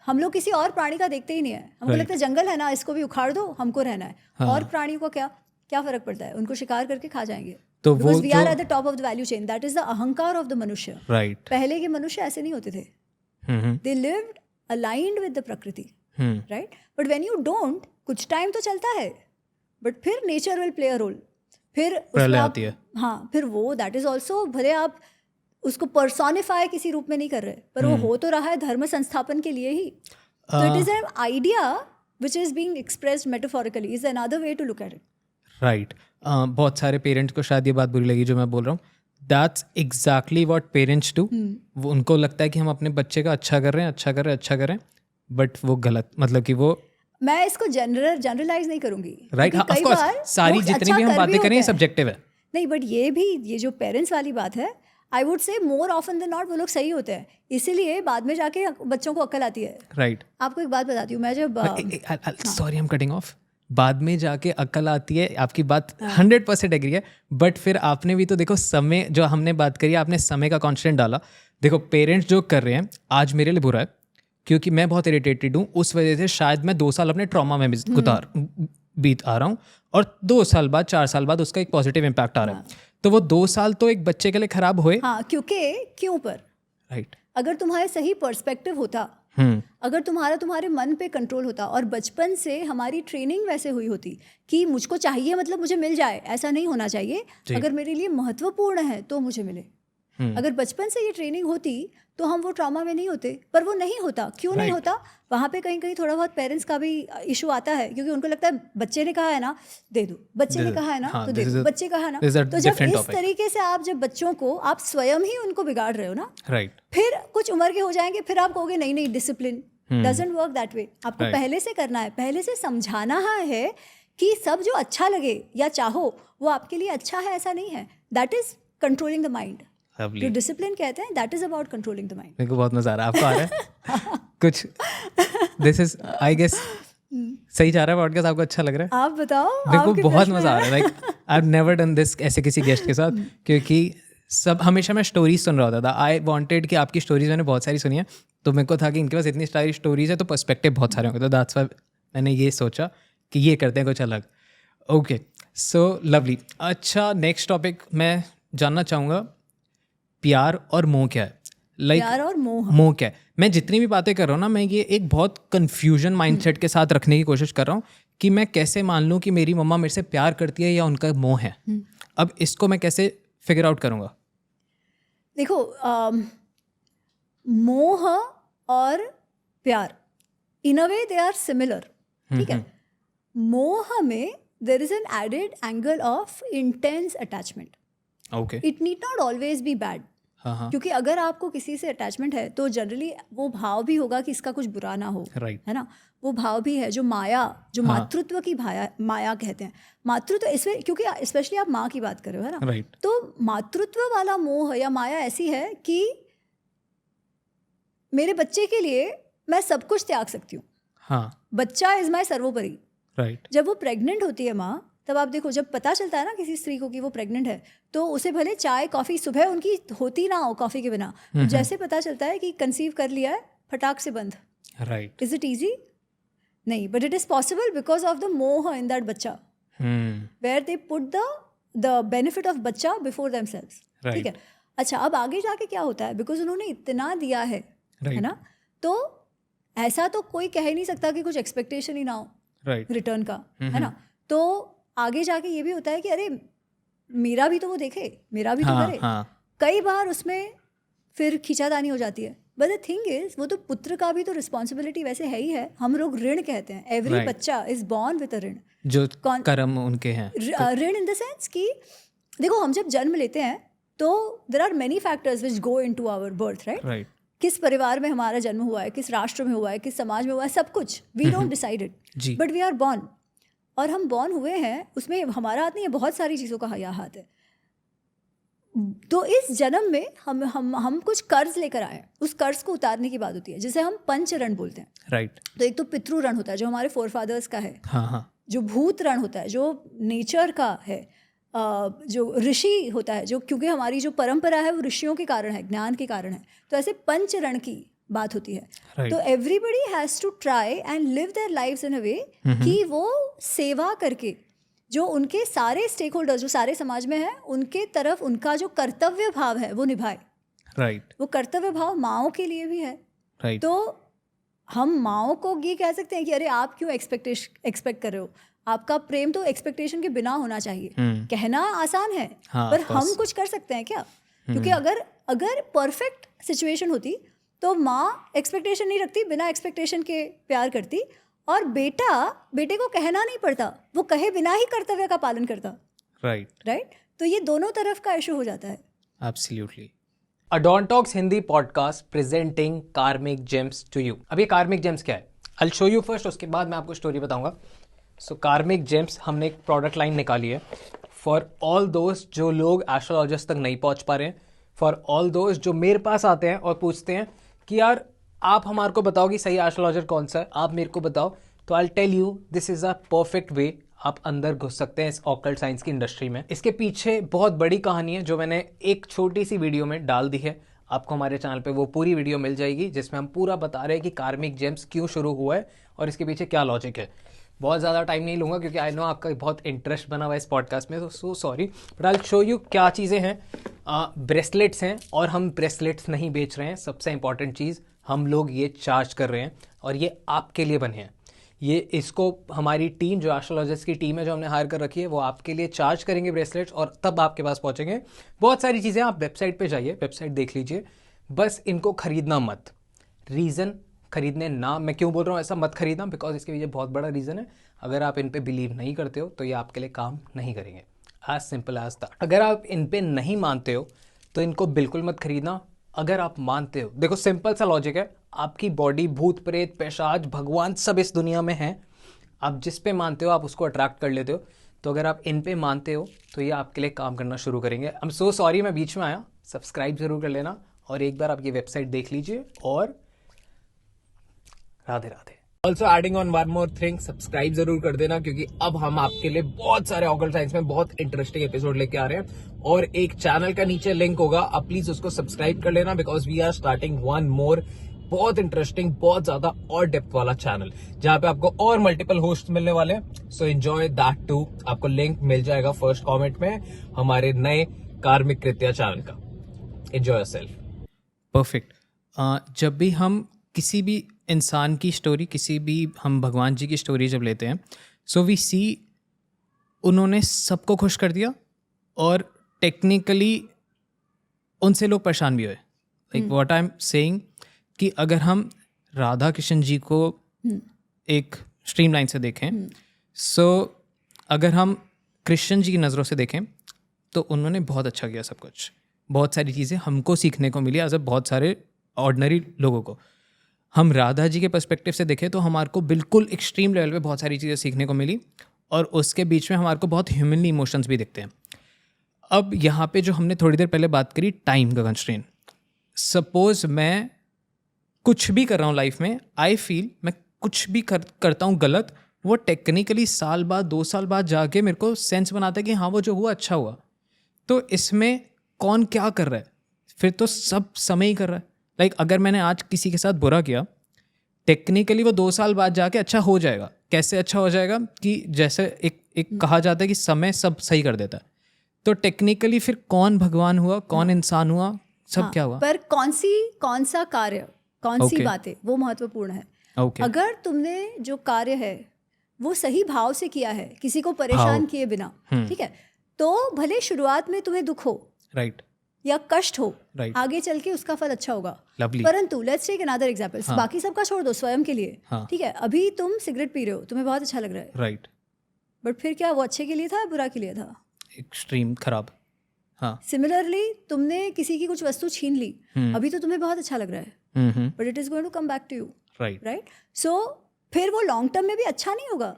हम लोग किसी और प्राणी का देखते ही नहीं है. हमको Right. लगता है जंगल है ना, इसको भी उखाड़ दो, हमको रहना है. हाँ. और प्राणियों को क्या क्या फर्क पड़ता है, उनको शिकार करके खा जाएंगे. तो वो वी आर जो at the top of the value chain. That is the अहंकार ऑफ द मनुष्य. राइट पहले के मनुष्य ऐसे नहीं होते थे. They lived aligned with the प्रकृति. Right. But when you don't, कुछ टाइम तो चलता है, बट फिर nature will play a role. फिर उसमें प्रलय आप- आती है. हाँ, फिर वो दैट इज ऑल्सो, भले आप उसको पर्सोनिफाई किसी रूप में नहीं कर रहे, पर वो हो तो रहा है धर्म संस्थापन के लिए ही. तो it is an idea which is being expressed metaphorically, is another way to look at it. Right. बहुत सारे पेरेंट्स को शायद ये बात बुरी लगी जो मैं बोल रहा हूँ. That's exactly what parents do. वो उनको लगता है कि हम अपने बच्चे का अच्छा कर रहे हैं, अच्छा कर रहे हैं, अच्छा कर रहे हैं, बट वो गलत, मतलब कि वो मैं इसको जनरलाइज नहीं करूंगी. राइट. क्योंकि ऑफ कई कोर्स बार सारी लोग जितनी अच्छा भी हम कर बातें करें ये होते हैं. सब्जेक्टिव है. नहीं, बट ये जो पेरेंट्स वाली बात है, I would say more often than not वो लोग सही होते हैं, इसीलिए बाद में जाके बच्चों को अक्ल आती है. राइट. आपको एक बात बताती हूँ, मैं जब sorry I am cutting of. बाद में जाके अकल आती है, आपकी बात 100% एग्री है, बट फिर आपने भी तो देखो समय, जो हमने बात करी आपने समय का कॉन्स्टेंट डाला. देखो पेरेंट्स जो कर रहे हैं आज मेरे लिए बुरा है क्योंकि मैं बहुत इरिटेटेड हूँ, उस वजह से शायद मैं 2 साल अपने ट्रॉमा में बीत आ रहा हूँ, और 2 साल बाद 4 साल बाद उसका एक पॉजिटिव इम्पैक्ट आ रहा है. तो वो 2 साल तो एक बच्चे के लिए खराब हुए. हाँ, क्योंकि क्यों पर राइट. अगर तुम्हारे सही पर्सपेक्टिव होता, अगर तुम्हारे मन पे कंट्रोल होता, और बचपन से हमारी ट्रेनिंग वैसे हुई होती कि मुझको चाहिए मतलब मुझे मिल जाए, ऐसा नहीं होना चाहिए. अगर मेरे लिए महत्वपूर्ण है तो मुझे मिले. अगर बचपन से ये ट्रेनिंग होती तो हम वो ट्रॉमा में नहीं होते, पर वो नहीं होता. क्यों नहीं होता? वहाँ पे कहीं कहीं थोड़ा बहुत पेरेंट्स का भी इशू आता है, क्योंकि उनको लगता है बच्चे ने कहा है ना दे दो, बच्चे ने कहा है ना तो दे दो, बच्चे कहा है ना. तो जब इस तरीके से आप जब बच्चों को, आप स्वयं ही उनको बिगाड़ रहे हो ना. राइट. फिर कुछ उम्र के हो जाएंगे, फिर आप कहोगे नहीं नहीं, discipline doesn't work that way. आपको पहले से करना है, पहले से समझाना है कि सब जो अच्छा लगे या चाहो वो आपके लिए अच्छा है, ऐसा नहीं है. That is controlling the mind. जो डिसिप्लिन कहते हैं, that is about controlling the mind. मेरे को बहुत मजा आ रहा है. आपको आ रहा है कुछ? दिस इज आई गेस सही जा रहा है पॉडकास्ट. आपको अच्छा लग रहा है? आप बताओ. मेरे को बहुत मजा आ रहा है. Like I have never done this ऐसे किसी गेस्ट के साथ, क्योंकि सब हमेशा मैं स्टोरीज सुन रहा होता था. आई वांटेड कि आपकी स्टोरीज मैंने बहुत सारी सुनी है, तो मेरे को था कि इनके पास इतनी सारी स्टोरीज है तो पर्सपेक्टिव बहुत सारे होंगे, तो दैट्स व्हाई मैंने ये सोचा कि ये करते हैं कुछ अलग. Okay, so lovely. अच्छा, नेक्स्ट टॉपिक मैं जानना चाहूँगा, प्यार और मोह क्या है? प्यार और मोह क्या है? मैं जितनी भी बातें कर रहा हूँ ना, मैं ये एक बहुत कंफ्यूजन माइंडसेट के साथ रखने की कोशिश कर रहा हूँ कि मैं कैसे मान लूँ कि मेरी मम्मा मेरे से प्यार करती है या उनका मोह है. अब इसको मैं कैसे फिगर आउट करूँगा? देखो, मोह और प्यार इन a way they are similar. ठीक है. मोह में there is an added angle of intense attachment. Okay. It need not always be bad. हाँ. क्योंकि अगर आपको किसी से अटैचमेंट है तो जनरली वो भाव भी होगा कि इसका कुछ बुरा ना हो. राइट. है ना. वो भाव भी है जो माया, जो मातृत्व की माया कहते हैं. मातृत्व इसमें, क्योंकि स्पेशली आप माँ की बात कर रहे हो, है ना. राइट. तो मातृत्व वाला मोह या माया ऐसी है कि मेरे बच्चे के लिए मैं सब कुछ त्याग सकती हूँ. हाँ बच्चा इज माई सर्वोपरि। राइट जब वो प्रेग्नेंट होती है माँ, तब आप देखो, जब पता चलता है ना किसी स्त्री को कि वो प्रेग्नेंट है, तो उसे भले चाय कॉफ़ी सुबह उनकी होती ना हो कॉफ़ी के बिना, जैसे पता चलता है कि कंसीव कर लिया है, फटाक से बंद। Right is it easy? नहीं, but it is possible because of the मोह इन दैट बच्चा, where they put the benefit of बच्चा बिफोर देमसेल्व्स। ठीक है, अच्छा अब आगे जाके क्या होता है, बिकॉज उन्होंने इतना दिया है ना, तो ऐसा तो कोई कह ही नहीं सकता कि कुछ एक्सपेक्टेशन ही ना हो राइट रिटर्न का, है ना। तो आगे जाके ये भी होता है कि अरे मेरा भी तो वो देखे, मेरा भी तो करे। कई बार उसमें फिर खींचातानी हो जाती है, बट द थिंग इज वो तो पुत्र का भी तो रिस्पॉन्सिबिलिटी वैसे है ही है। हम लोग ऋण कहते हैं, एवरी बच्चा इज बॉर्न विद अ ऋण, जो कर्म उनके हैं। ऋण इन द सेंस कि देखो, हम जब जन्म लेते हैं तो there are many factors which go into our birth, right. किस परिवार में हमारा जन्म हुआ है, किस राष्ट्र में हुआ है, किस समाज में हुआ है, सब कुछ we don't decide it, but we are born. और हम बॉर्न हुए हैं, उसमें हमारा हाथ नहीं है, बहुत सारी चीज़ों का हाथ है। तो इस जन्म में हम कुछ कर्ज लेकर आए, उस कर्ज को उतारने की बात होती है, जिसे हम पंच ऋण बोलते हैं। राइट तो एक तो पितृ ऋण होता है जो हमारे फोरफादर्स का है, हाँ जो भूत ऋण होता है जो नेचर का है, जो ऋषि होता है जो, क्योंकि हमारी जो परंपरा है वो ऋषियों के कारण है, ज्ञान के कारण है। तो ऐसे पंच ऋण की बात होती है। तो everybody has to try and live their lives in a way कि वो सेवा करके जो उनके सारे स्टेक होल्डर्स जो सारे समाज में हैं उनके तरफ उनका जो कर्तव्य भाव है वो निभाए। राइट वो कर्तव्य भाव माँओं के लिए भी है। राइट तो हम माँओं को ये कह सकते हैं कि अरे आप क्यों एक्सपेक्ट कर रहे हो, आपका प्रेम तो एक्सपेक्टेशन के बिना होना चाहिए। कहना आसान है, पर हम कुछ कर सकते हैं क्या? क्योंकि अगर परफेक्ट सिचुएशन होती तो माँ एक्सपेक्टेशन नहीं रखती, बिना एक्सपेक्टेशन के प्यार करती, और बेटे को कहना नहीं पड़ता, वो कहे बिना ही कर्तव्य का पालन करता। राइट। तो ये दोनों तरफ का इशू हो जाता है। एब्सोल्युटली। अडोंटॉक्स हिंदी पॉडकास्ट प्रेजेंटिंग कार्मिक जेम्स टू यू। अब ये कार्मिक जेम्स क्या है, आई शो यू फर्स्ट, उसके बाद मैं आपको स्टोरी बताऊंगा। सो कार्मिक जेम्स, हमने एक प्रोडक्ट लाइन निकाली है फॉर ऑल दोस्त जो लोग एस्ट्रोलॉजिस्ट तक नहीं पहुंच पा रहे हैं, फॉर ऑल दोस्त जो मेरे पास आते हैं और पूछते हैं कि यार आप हमारे को बताओ कि सही एस्ट्रोलॉजर कौन सा है, आप मेरे को बताओ। तो I tell you this is a perfect way आप अंदर घुस सकते हैं इस ऑकल्ट साइंस की इंडस्ट्री में। इसके पीछे बहुत बड़ी कहानी है जो मैंने एक छोटी सी वीडियो में डाल दी है। आपको हमारे चैनल पे वो पूरी वीडियो मिल जाएगी जिसमें हम पूरा बता रहे हैं कि कार्मिक जेम्स क्यों शुरू हुआ है और इसके पीछे क्या लॉजिक है। बहुत ज़्यादा टाइम नहीं लूँगा क्योंकि आई नो आपका बहुत इंटरेस्ट बना हुआ है इस पॉडकास्ट में, तो so sorry, but I show you क्या चीज़ें हैं। ब्रेसलेट्स हैं और हम ब्रेसलेट्स नहीं बेच रहे हैं, सबसे इंपॉर्टेंट चीज़, हम लोग ये चार्ज कर रहे हैं और ये आपके लिए बने हैं। ये इसको हमारी टीम जो एस्ट्रोलॉजिस्ट की टीम है जो हमने हायर कर रखी है वो आपके लिए चार्ज करेंगे ब्रेसलेट्स और तब आपके पास पहुँचेंगे। बहुत सारी चीज़ें, आप वेबसाइट पे जाइए, वेबसाइट देख लीजिए, बस इनको खरीदना मत। रीज़न खरीदने ना, मैं क्यों बोल रहा हूँ ऐसा मत खरीदना, बिकॉज इसके पीछे बहुत बड़ा रीज़न है। अगर आप इन पे बिलीव नहीं करते हो तो ये आपके लिए काम नहीं करेंगे, एज सिंपल एज दैट। अगर आप इन पे नहीं मानते हो तो इनको बिल्कुल मत खरीदना। अगर आप मानते हो, देखो सिंपल सा लॉजिक है, आपकी बॉडी, भूत प्रेत, पिशाच, भगवान सब इस दुनिया में हैं। आप जिस पे मानते हो आप उसको अट्रैक्ट कर लेते हो। तो अगर आप इन पे मानते हो तो ये आपके लिए काम करना शुरू करेंगे। आई एम सो सॉरी मैं बीच में आया, सब्सक्राइब जरूर कर लेना और एक बार आप ये वेबसाइट देख लीजिए और Radhe Radhe. Also adding on one more thing, subscribe जरूर कर देना क्योंकि अब हम आपके लिए बहुत सारे ऑकल्ट साइंस में बहुत इंटरेस्टिंग एपिसोड लेके आ रहे हैं और एक चैनल का नीचे लिंक होगा, आप प्लीज उसको सब्सक्राइब कर लेना because we are starting one more बहुत इंटरेस्टिंग, बहुत ज्यादा और डेप्थ वाला चैनल जहां पे आपको और मल्टीपल होस्ट मिलने वाले हैं। So enjoy that too. आपको लिंक मिल जाएगा फर्स्ट कॉमेंट में हमारे नए कार्मिक कृत्या चैनल का। Enjoy yourself. परफेक्ट। जब भी हम किसी भी इंसान की स्टोरी, किसी भी हम भगवान जी की स्टोरी जब लेते हैं, सो वी सी उन्होंने सबको खुश कर दिया और टेक्निकली उनसे लोग परेशान भी हुए। Like what I am saying कि अगर हम राधा कृष्ण जी को एक स्ट्रीमलाइन से देखें, सो अगर हम कृष्ण जी की नज़रों से देखें तो उन्होंने बहुत अच्छा किया सब कुछ, बहुत सारी चीज़ें हमको सीखने को मिली एज अ बहुत सारे ऑर्डिनरी लोगों को। हम राधा जी के पर्सपेक्टिव से देखें तो हमारे को बिल्कुल एक्सट्रीम लेवल पे बहुत सारी चीज़ें सीखने को मिली और उसके बीच में हमारे को बहुत ह्यूमनली इमोशंस भी दिखते हैं। अब यहाँ पे जो हमने थोड़ी देर पहले बात करी टाइम का कंस्ट्रेंट, सपोज मैं कुछ भी कर रहा हूँ लाइफ में, आई फील मैं कुछ भी करता हूँ गलत, वो टेक्निकली साल बाद 2 साल बाद जाके मेरे को सेंस बनाता है कि हाँ वो जो हुआ अच्छा हुआ। तो इसमें कौन क्या कर रहा है? फिर तो सब समय ही कर रहा है। लाइक अगर मैंने आज किसी के साथ बुरा किया, टेक्निकली वो 2 साल बाद जाके अच्छा हो जाएगा। कैसे अच्छा हो जाएगा? कि जैसे एक कहा जाता है कि समय सब सही कर देता है। तो टेक्निकली फिर कौन भगवान हुआ, कौन इंसान हुआ, सब क्या हुआ? पर कौन सा कार्य, कौन सी बातें, वो महत्वपूर्ण है। अगर तुमने जो कार्य है वो सही भाव से किया है, किसी को परेशान किए बिना, ठीक है, तो भले शुरुआत में तुम्हें दुख हो, राइट, या कष्ट हो, right. आगे चल के उसका फल अच्छा होगा। Lovely. परंतु लेट्स टेक अनदर एग्जांपल, बाकी सबका छोड़ दो, स्वयं के लिए, ठीक है, अभी तुम सिगरेट पी रहे हो, तुम्हें बहुत अच्छा लग रहा है, राइट, बट फिर क्या वो अच्छे के लिए था या बुरा के लिए था? एक्सट्रीम खराब। हाँ, सिमिलरली तुमने किसी की कुछ वस्तु छीन ली, अभी तो तुम्हें बहुत अच्छा लग रहा है, but it is going to come back to you, right? So फिर वो लॉन्ग टर्म में भी अच्छा नहीं होगा,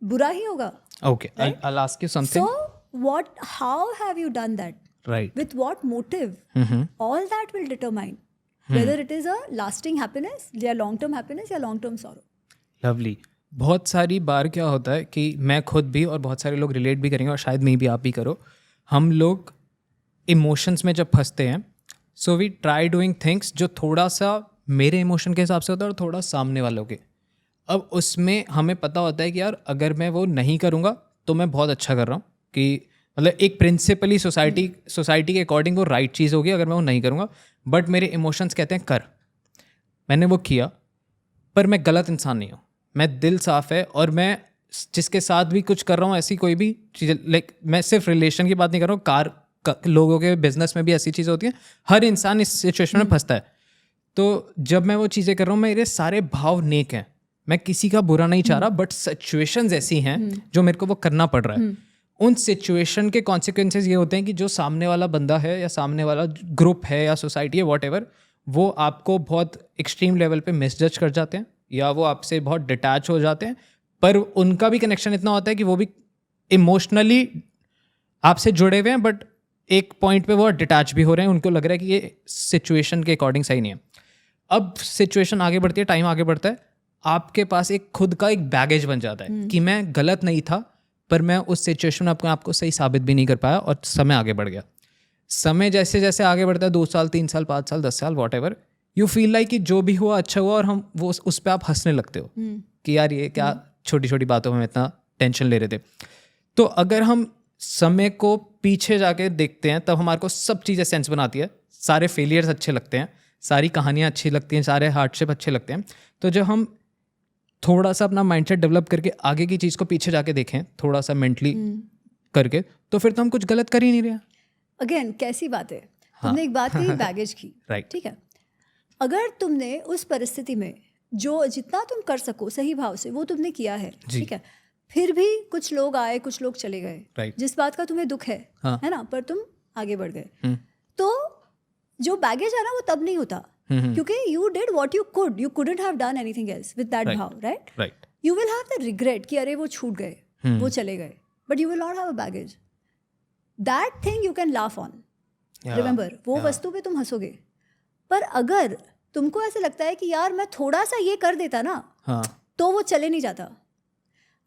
बुरा ही होगा। Okay, I will ask you something. So how have you done that? Right. With what motive? All that will determine whether it is a lasting happiness या long term happiness या long term sorrow. Lovely. बहुत सारी बार क्या होता है कि मैं खुद भी और बहुत सारे लोग रिलेट भी करेंगे और शायद मैं भी, आप भी करो, हम लोग इमोशंस में जब फंसते हैं, so we try doing things जो थोड़ा सा मेरे इमोशन के हिसाब से होता है और थोड़ा सामने वालों के। अब उसमें हमें पता होता है कि यार अगर मैं वो नहीं करूँगा तो मैं बहुत अच्छा कर रहा हूँ, कि मतलब एक प्रिंसिपली सोसाइटी के अकॉर्डिंग वो राइट चीज़ होगी अगर मैं वो नहीं करूँगा, बट मेरे इमोशंस कहते हैं कर। मैंने वो किया, पर मैं गलत इंसान नहीं हूँ, मैं दिल साफ़ है, और मैं जिसके साथ भी कुछ कर रहा हूँ ऐसी कोई भी चीज़, लाइक मैं सिर्फ रिलेशन की बात नहीं कर रहा हूँ, लोगों के बिजनेस में भी ऐसी चीज़ें होती हैं, हर इंसान इस सिचुएशन में फंसता है। तो जब मैं वो चीज़ें कर रहा हूँ, मेरे सारे भाव नेक हैं, मैं किसी का बुरा नहीं चाह रहा, बट सिचुएशंस ऐसी हैं जो मेरे को वो करना पड़ रहा है। उन सिचुएशन के कॉन्सिक्वेंसेज ये होते हैं कि जो सामने वाला बंदा है या सामने वाला ग्रुप है या सोसाइटी है, वॉट, वो आपको बहुत एक्सट्रीम लेवल पे मिसजज कर जाते हैं या वो आपसे बहुत डिटैच हो जाते हैं, पर उनका भी कनेक्शन इतना होता है कि वो भी इमोशनली आपसे जुड़े हुए हैं, बट एक पॉइंट पे वो डिटैच भी हो रहे हैं, उनको लग रहा है कि ये सिचुएशन के अकॉर्डिंग सही नहीं है। अब सिचुएशन आगे बढ़ती है, टाइम आगे बढ़ता है, आपके पास एक खुद का एक बैगेज बन जाता है कि मैं गलत नहीं था, पर मैं उस सिचुएशन में अपने आप को सही साबित भी नहीं कर पाया और समय आगे बढ़ गया। समय जैसे जैसे आगे बढ़ता है, 2 साल 3 साल 5 साल 10 साल what ever, you feel like कि जो भी हुआ अच्छा हुआ, और हम वो उस पर आप हंसने लगते हो कि यार ये क्या छोटी छोटी बातों में इतना टेंशन ले रहे थे। तो अगर हम समय को पीछे जाके देखते हैं तब हमारे को सब चीज़ें सेंस बनाती है, सारे फेलियर्स अच्छे लगते हैं, सारी कहानियाँ अच्छी लगती हैं, सारे हार्डशिप अच्छे लगते हैं। तो जब हम थोड़ा सा अपना माइंडसेट डेवलप करके आगे की चीज़ को पीछे जाके देखें, थोड़ा सा मेंटली करके, तो फिर तो हम कुछ गलत कर ही नहीं रहे। अगेन कैसी बात है, तुमने एक बात कही बैगेज की, राइट, ठीक है, अगर तुमने उस परिस्थिति में जो जितना तुम कर सको सही भाव से वो तुमने किया है, ठीक है, फिर भी कुछ लोग आए कुछ लोग चले गए, राइट, जिस बात का तुम्हें दुख है ना, पर तुम आगे बढ़ गए, तो जो बैगेज है ना वो तब नहीं होता, क्योंकि you did what you could, you couldn't have done anything else with that भाव, right? You will have the regret कि अरे वो छूट गए, वो चले गए, but you will not have a baggage. That thing you can laugh on. Remember, वो वस्तु पे तुम हंसोगे, पर अगर तुमको ऐसा लगता है कि यार मैं थोड़ा सा ये कर देता ना, तो वो चले नहीं जाता।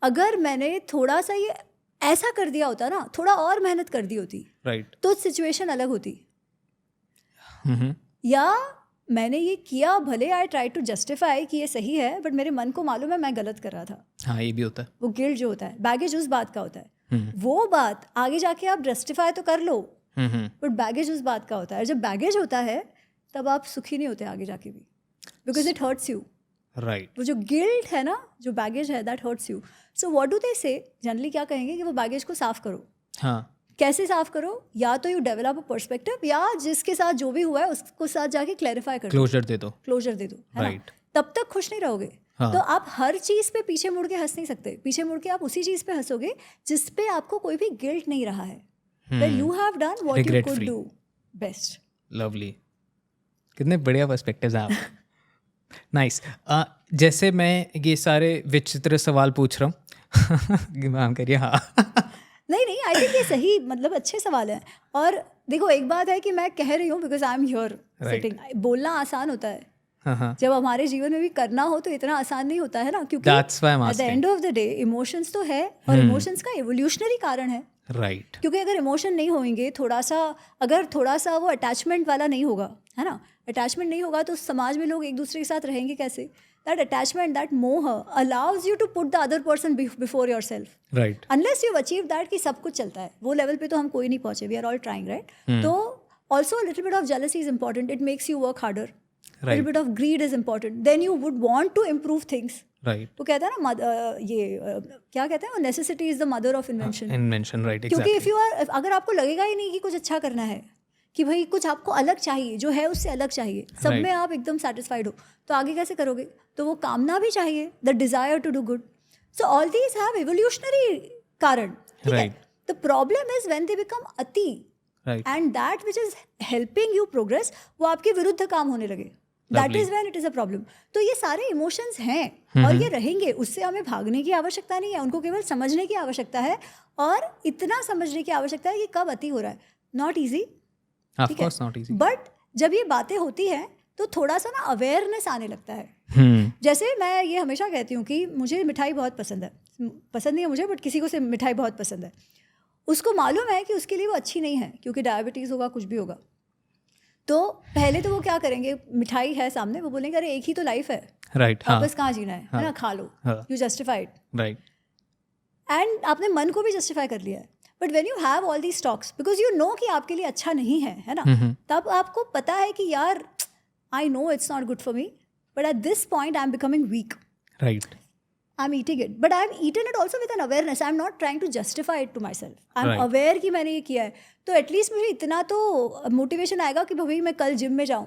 अगर मैंने थोड़ा सा ये ऐसा कर दिया होता ना, थोड़ा और मेहनत कर दी होती, राइट, तो सिचुएशन अलग होती। या मैंने ये किया, भले आई ट्राई टू जस्टिफाई कि ये सही है, बट मेरे मन को मालूम है मैं गलत कर रहा था। हाँ, ये भी होता है। वो गिल्ट जो होता है, बैगेज उस बात का होता है, वो बात आगे जाके आप जस्टिफाई तो कर लो, बट बैगेज उस बात का होता है। जब बैगेज होता है तब आप सुखी नहीं होते आगे जाके भी, because it hurts you, right. वो जो गिल्ट है ना, जो बैगेज है, that hurts you. So what do they से, जनरली क्या कहेंगे कि वो बैगेज को साफ करो। हाँ, कैसे साफ करो? या तो यू डेवलप अ पर्सपेक्टिव, या जिसके साथ जो भी हुआ है उसको साथ जाके क्लैरिफाई कर दो, क्लोजर दे दो, क्लोजर दे दो, राइट। तब तक खुश नहीं रहोगे। तो आप हर चीज पे पीछे मुड़ के हंस नहीं सकते। पीछे मुड़ के आप उसी चीज पे हंसोगे जिस पे आपको कोई भी गिल्ट नहीं रहा है, where you have done what you could do best. Lovely, कितने बढ़िया पर्सपेक्टिव्स हैं आप। नाइस। जैसे मैं ये सारे विचित्र सवाल पूछ रहा हूँ, मैम करिए हाँ। नहीं, आई थिंक ये सही, मतलब अच्छे सवाल हैं। और देखो, एक बात है कि मैं कह रही हूँ because I am here sitting, बोलना आसान होता है, हाँ, जब हमारे जीवन में भी करना हो तो इतना आसान नहीं होता है ना, क्योंकि That's why I'm at the asking. And of the day emotions तो है, और इमोशंस का एवोल्यूशनरी कारण है। राइट, क्योंकि अगर इमोशन नहीं होंगे, अगर थोड़ा सा वो अटैचमेंट वाला नहीं होगा, है ना, अटैचमेंट नहीं होगा तो समाज में लोग एक दूसरे के साथ रहेंगे कैसे? दैट अटैचमेंट, दैट मोह allows you to put the other person before yourself. Right, unless you achieve that कि सब कुछ चलता है, वो लेवल पे तो हम कोई नहीं पहुंचे, we are all trying, right? तो also little bit of jealousy is important, it makes you work harder. Little bit of greed is important, then you would want to improve things. Right, वो कहता है ना, क्या कहते हैं, necessity is the mother of invention. Invention, right, क्योंकि exactly, अगर आपको लगेगा ही नहीं कि कुछ अच्छा करना है, कि भाई कुछ आपको अलग चाहिए, जो है उससे अलग चाहिए, सब Right. में आप एकदम सेटिस्फाइड हो, तो आगे कैसे करोगे? तो वो कामना भी चाहिए, the desire to do good. So all these have evolutionary कारण, ठीक है? Right. The problem is when they become अति, right, and that which is helping you progress, वो आपके विरुद्ध काम होने लगे, that is when it is a problem. तो ये सारे इमोशंस हैं और ये रहेंगे, उससे हमें भागने की आवश्यकता नहीं है, उनको केवल समझने की आवश्यकता है, और इतना समझने की आवश्यकता है कि कब अति हो रहा है। नॉट ईजी, ऑफ ठीक है, कोर्स नॉट इजी, बट जब ये बातें होती हैं तो थोड़ा सा ना अवेयरनेस आने लगता है। जैसे मैं ये हमेशा कहती हूँ कि मुझे मिठाई बहुत पसंद है, पसंद नहीं है मुझे, बट किसी को से मिठाई बहुत पसंद है, उसको मालूम है कि उसके लिए वो अच्छी नहीं है, क्योंकि डायबिटीज़ होगा, कुछ भी होगा। तो पहले तो वो क्या करेंगे, मिठाई है सामने, वो बोलेंगे अरे एक ही तो लाइफ है, राइट, हाँ, वापस कहाँ जीना है ना, खा लो, हाँ, यू जस्टिफाइड, राइट, एंड आपने मन को भी जस्टिफाई कर लिया है। But when you have all these talks, because you know कि आपके लिए अच्छा नहीं है ना, तब आपको पता है कि यार I know it's not good for me, but at this point I am becoming weak, right, I am eating it, but I am eaten it also with an awareness, I am not trying to justify it to myself, I am Right. Aware कि मैंने ये किया है, तो at least मुझे इतना तो motivation आएगा कि भाई मैं कल जिम में जाऊँ।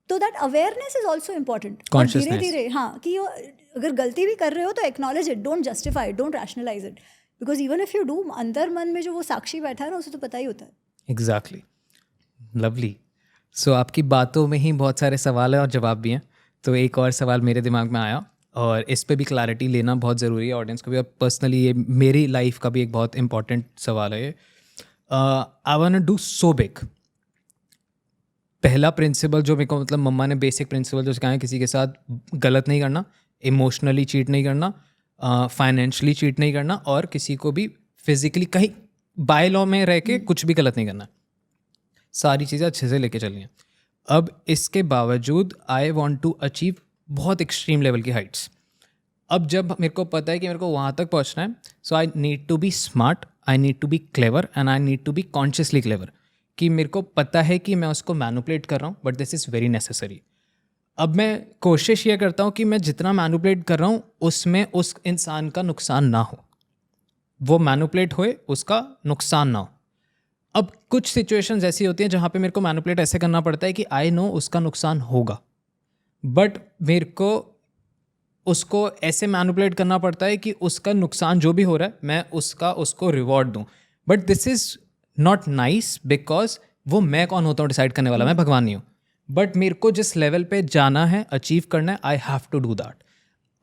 तो that awareness is also important. Consciousness. धीरे धीरे, हाँ, कि अगर गलती भी कर रहे हो तो acknowledge it, don't justify it, don't rationalise it, because even if you do, अंदर मन में जो वो साक्षी बैठा है ना, उसे तो पता ही होता है। Exactly, lovely. सो आपकी बातों में ही बहुत सारे सवाल हैं और जवाब भी हैं, तो एक और सवाल मेरे दिमाग में आया, और इस पे भी क्लैरिटी लेना बहुत ज़रूरी है ऑडियंस को भी, और पर्सनली ये मेरी लाइफ का भी एक बहुत इंपॉर्टेंट सवाल है ये। I want to do so big. पहला प्रिंसिपल जो मेरे को, मतलब मम्मा ने बेसिक प्रिंसिपल जो सिखाया है, किसी के साथ गलत नहीं करना, इमोशनली चीट नहीं करना, फाइनेंशियली चीट नहीं करना, और किसी को भी फिजिकली कहीं बाय लॉ में रह के कुछ भी गलत नहीं करना। सारी चीज़ें अच्छे से लेके चलनी है। अब इसके बावजूद आई वॉन्ट टू अचीव बहुत एक्सट्रीम लेवल की हाइट्स। अब जब मेरे को पता है कि मेरे को वहाँ तक पहुँचना है, so I need to be smart, I need to be clever, and I need to be consciously clever, कि मेरे को पता है कि मैं उसको मैनिपुलेट कर रहा हूँ, but this is very necessary. अब मैं कोशिश ये करता हूँ कि मैं जितना मैनिपुलेट कर रहा हूँ उसमें उस इंसान का नुकसान ना हो, वो मैनिपुलेट होए उसका नुकसान ना हो। अब कुछ सिचुएशंस ऐसी होती हैं जहाँ पे मेरे को मैनिपुलेट ऐसे करना पड़ता है कि आई नो उसका नुकसान होगा, बट मेरे को उसको ऐसे मैनिपुलेट करना पड़ता है कि उसका नुकसान जो भी हो रहा है मैं उसको रिवॉर्ड दूँ। But this is not nice, because वो मैं कौन होता हूँ डिसाइड करने वाला, मैं भगवान नहीं हूँ, बट मेरे को जिस लेवल पे जाना है, अचीव करना है, I have to do that.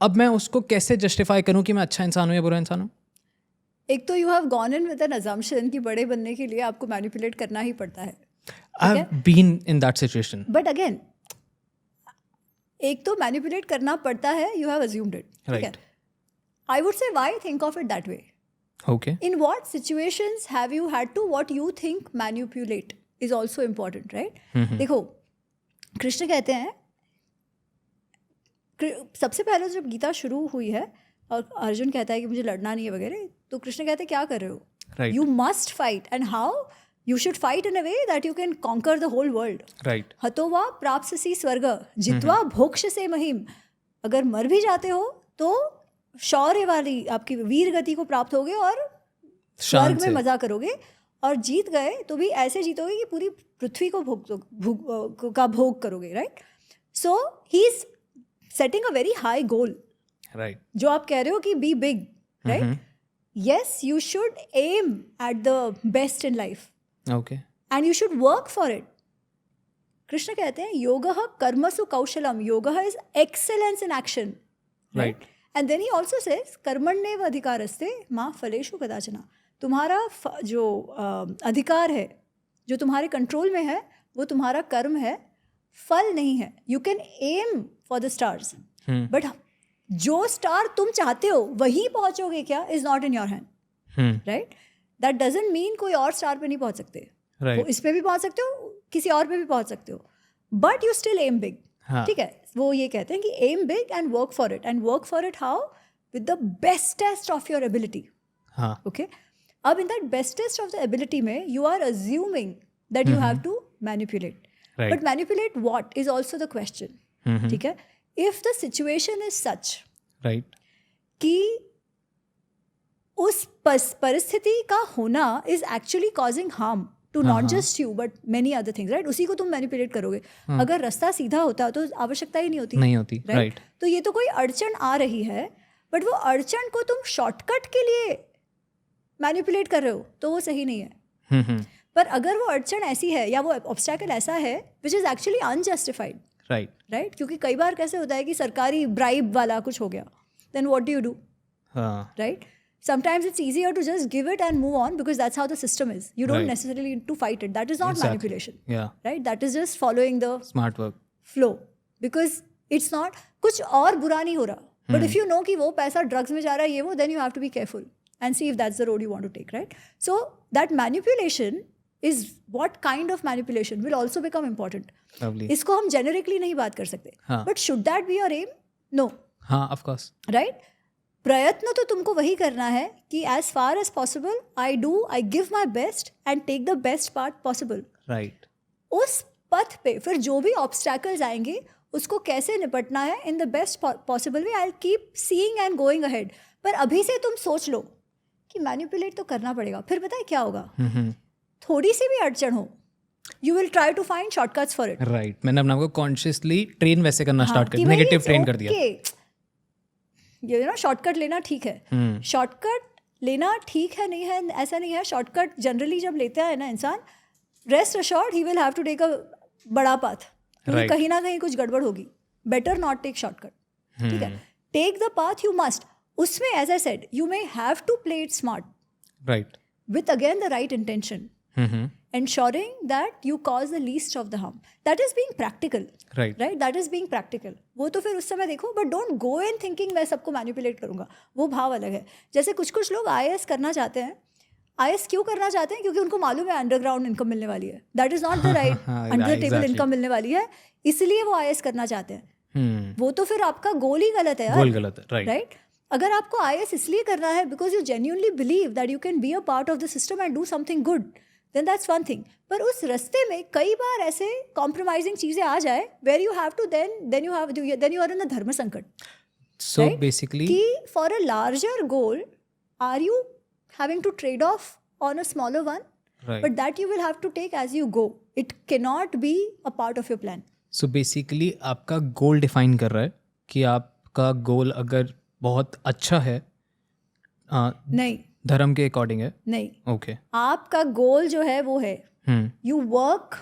अब मैं उसको कैसे जस्टिफाई करूँ कि मैं अच्छा इंसान हूँ या बुरा इंसान हूँ? एक तो you have gone in with N assumption कि बड़े बनने के लिए आपको मैनिपुलेट करना ही पड़ता है। I have been in that situation. But again, एक तो मैनिपुलेट करना पड़ता है, यू हैव अज्यूम्ड इट, ठीक है। I would say why think of it that way? Okay. In what situations have you had to what you think manipulate is also important, right? देखो, कृष्ण कहते हैं, सबसे पहले जब गीता शुरू हुई है और अर्जुन कहता है कि मुझे लड़ना नहीं है वगैरह, तो कृष्ण कहते हैं क्या कर रहे हो? Right. You must fight, and how? You should fight in a way that you can conquer the whole world. Right. हतोवा प्राप्स्यसि स्वर्ग जित्वा भोक्ष्यसे महिम। अगर मर भी जाते हो तो शौर्य वाली आपकी वीर गति को प्राप्त होगे और स्वर्ग में मजा करोगे, और जीत गए तो भी ऐसे जीतोगे कि पूरी पृथ्वी को भोग करोगे, right? So he is setting a very high goal, right, जो आप कह रहे हो कि be big, right? Yes, you should aim at the best in life, okay, and you should work for it. Krishna कहते हैं योगः कर्मसु कौशलम, योगः is excellence in action, right? And then he also says कर्मण्येव अधिकारस्ते मा फलेषु कदाचन। तुम्हारा जो अधिकार है, जो तुम्हारे कंट्रोल में है, वो तुम्हारा कर्म है, फल नहीं है. You can aim for the stars, but जो स्टार तुम चाहते हो वही पहुंचोगे क्या is not in your hand, right? That doesn't mean कोई और स्टार पे नहीं पहुंच सकते. वो इस पे भी पहुंच सकते हो, किसी और पे भी पहुंच सकते हो, but you still aim big. ठीक है, वो ये कहते हैं कि aim big and work for it. And work for it how? With the bestest of your ability. Okay. अब in that bestest of the ability में you are assuming that you have to manipulate. Right. But manipulate what is also the question. ठीक है. If the situation is such right. कि उस परिस्थिति का होना is actually causing harm to not just you but many other things, right? उसी को तुम मैनिपुलेट करोगे. अगर रास्ता सीधा होता तो आवश्यकता ही नहीं होती, right? तो ये तो कोई अड़चन आ रही है, बट वो अड़चन को तुम शॉर्टकट के लिए मैनिपुलेट कर रहे हो तो वो सही नहीं है. पर अगर वो अड़चन ऐसी है या वो ऑब्स्टैकल ऐसा है which is actually unjustified, right? क्योंकि कई बार कैसे होता है कि सरकारी ब्राइब वाला कुछ हो गया, then what do you do, right? Sometimes it's easier to just give it and move on because that's how the system is. You don't necessarily need to fight it. That is not manipulation. Right? That is just following the smart work flow. Because it's not, कुछ और बुरा नहीं हो रहा. But if you know कि वो पैसा drugs में जा रहा है ये वो, then you have to be careful and see if that's the road you want to take, right? So that manipulation is what kind of manipulation will also become important. Lovely. इसको हम generically नहीं बात कर सकते. But should that be your aim? No. हाँ, of course. Right? प्रयत्न तो तुमको वही करना है कि as far as possible I give my best and take the best part possible, right? उस पथ पे फिर जो भी ऑब्स्टैकल्स आएंगे उसको कैसे निपटना है in the best possible way. I will keep seeing and going ahead. पर अभी से तुम सोच लो कि मैनिपुलेट तो करना पड़ेगा. फिर पता है क्या होगा, थोड़ी सी भी अड़चन हो you will try to find shortcuts for it, right? मैंने अपने आप को कॉन्शियसली ट्रेन वैसे करना स्टार्ट कर, नेगेटिव ट्रेन कर दिया. ये ना शॉर्टकट लेना ठीक है, शॉर्टकट लेना ठीक है, नहीं है ऐसा नहीं है. शॉर्टकट जनरली जब लेता है ना इंसान, rest assured he will have to take a बड़ा पाथ, क्योंकि कहीं ना कहीं कुछ गड़बड़ होगी. बेटर नॉट टेक शॉर्टकट, ठीक है? Take the path you must. उसमें as I said you may have to play it smart, right? With again the right intention, ensuring that you cause the least of the harm. That is being practical, right? That is being practical. वो तो फिर उस समय देखो, but don't go in thinking मैं सबको manipulate करूँगा, वो भाव अलग है. जैसे कुछ लोग IAS करना चाहते हैं. IAS क्यों करना चाहते हैं? क्योंकि उनको मालूम है अंडरग्राउंड इनकम मिलने वाली है. That is not the right, under table income मिलने वाली है, इसलिए वो IAS करना चाहते हैं. वो तो फिर आपका गोल ही गलत है यार. गोल गलत है, राइट? अगर आपको IAS इसलिए करना है because you genuinely believe that you can be a part of the system and do something good, then that's one thing. पर उस रास्ते में कई बार ऐसे compromising चीजें आ जाए where you have to then you are in a धर्म संकट. So right? Basically कि for a larger goal are you having to trade off on a smaller one, right? But that you will have to take as you go. It cannot be a part of your plan. So basically आपका गोल define कर रहा है कि आपका गोल अगर बहुत अच्छा है, नहीं धर्म के अकॉर्डिंग है, नहीं. ओके. आपका गोल जो है वो है you work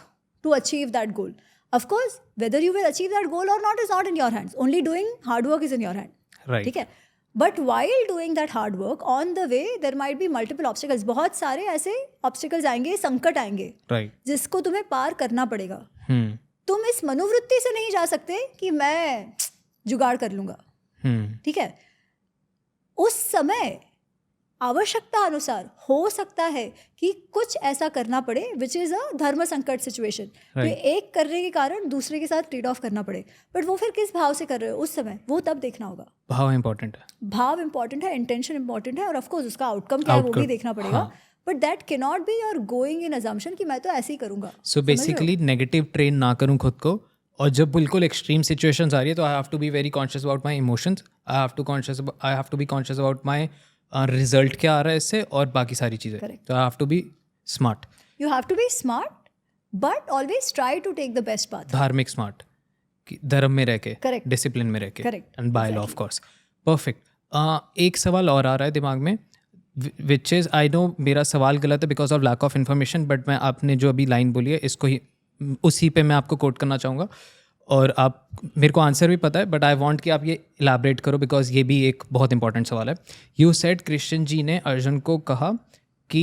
to achieve that goal. Of course whether you will achieve that goal or not is not in your hands. Only doing hard work is in your hand, right? ठीक है. But while doing that hard work on the way there might be multiple obstacles. बहुत सारे ऐसे obstacles आएंगे, संकट आएंगे, right? जिसको तुम्हें पार करना पड़ेगा. तुम इस मनोवृत्ति से नहीं जा सकते कि मैं जुगाड़ कर लूंगा, ठीक है? उस समय आवश्यकता अनुसार हो सकता है कि कुछ ऐसा करना पड़े विच इज़ अ धर्म संकट सिचुएशन. एक करने के कारण दूसरे के साथ ट्रेड ऑफ करना पड़े. बट वो फिर किस भाव से कर रहे हो उस समय, वो तब देखना होगा. भाव इंपॉर्टेंट है, भाव इंपॉर्टेंट है, इंटेंशन इंपॉर्टेंट है, और ऑफकोर्स उसका आउटकम क्या है वो भी देखना पड़ेगा. But that can not be your going in assumption कि मैं तो ऐसे ही करूंगा. सो बेसिकली नेगेटिव ट्रेन ना करूं खुद को, और जब बिल्कुल एक्सट्रीम सिचुएशंस आ रही है तो I have to be very conscious about my emotions. I have to be conscious about my result क्या आ रहा है इससे, और बाकी सारी चीज़ें. तो I have to be smart. You have to be smart but always try to take the best path. धार्मिक स्मार्ट, धर्म में रह के, डिसिप्लिन में रह के, and by law of course. Perfect. एक सवाल और आ रहा है दिमाग में, विच इज़, आई नो मेरा सवाल गलत है because of lack of information, but मैं आपने जो अभी लाइन बोली है इसको ही उसी पे मैं आपको कोट करना चाहूँगा, और आप मेरे को आंसर भी पता है बट आई वांट कि आप ये इलाबरेट करो बिकॉज ये भी एक बहुत इंपॉर्टेंट सवाल है. यू सेड कृष्ण जी ने अर्जुन को कहा कि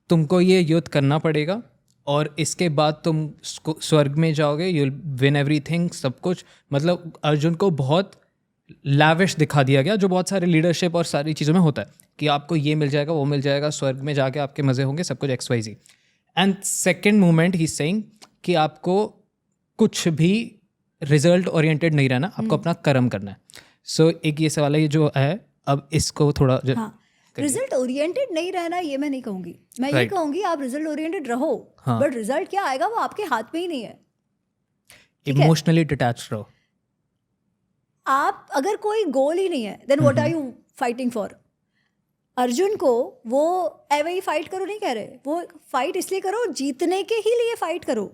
तुमको ये युद्ध करना पड़ेगा और इसके बाद तुम स्वर्ग में जाओगे, यू विन एवरीथिंग, सब कुछ। मतलब अर्जुन को बहुत लैविश दिखा दिया गया, जो बहुत सारे लीडरशिप और सारी चीज़ों में होता है कि आपको ये मिल जाएगा, वो मिल जाएगा, स्वर्ग में जाके आपके मज़े होंगे, सब कुछ XYZ। And second moment he saying कि आपको कुछ भी रिजल्ट ओरिएंटेड नहीं रहना, आपको अपना कर्म करना है। सो एक ये सवाल है, ये जो है, अब इसको थोड़ा हाँ, रिजल्ट ओरिएंटेड नहीं रहना ये मैं नहीं कहूंगी, मैं ये कहूंगी आप रिजल्ट ओरिएंटेड रहो, बट रिजल्ट क्या आएगा वो आपके हाथ में ही नहीं है। इमोशनली डिटैच रहो। आप अगर कोई गोल ही नहीं है, then what are you fighting for? Arjun को वो वही फाइट करो नहीं कह रहे, वो फाइट इसलिए करो, जीतने के ही लिए फाइट करो,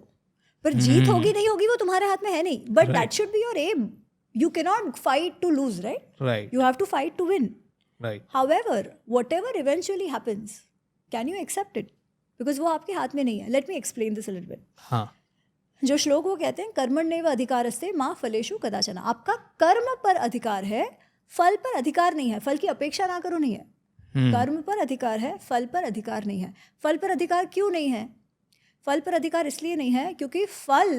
पर जीत होगी नहीं होगी वो तुम्हारे हाथ में है नहीं, but that should be your aim. You cannot fight to lose, right? Right. You have to fight to win. Right. However, whatever eventually happens, can you accept it? Because वो आपके हाथ में नहीं है. Let me explain this a little bit. हाँ. जो श्लोक वो कहते हैं कर्मण्येव अधिकारस्ते मा फलेषु कदाचन, आपका कर्म पर अधिकार है, फल पर अधिकार नहीं है। फल की अपेक्षा ना करो नहीं है, कर्म पर अधिकार है, फल पर अधिकार नहीं है। फल पर अधिकार क्यों नहीं है? फल पर अधिकार इसलिए नहीं है क्योंकि फल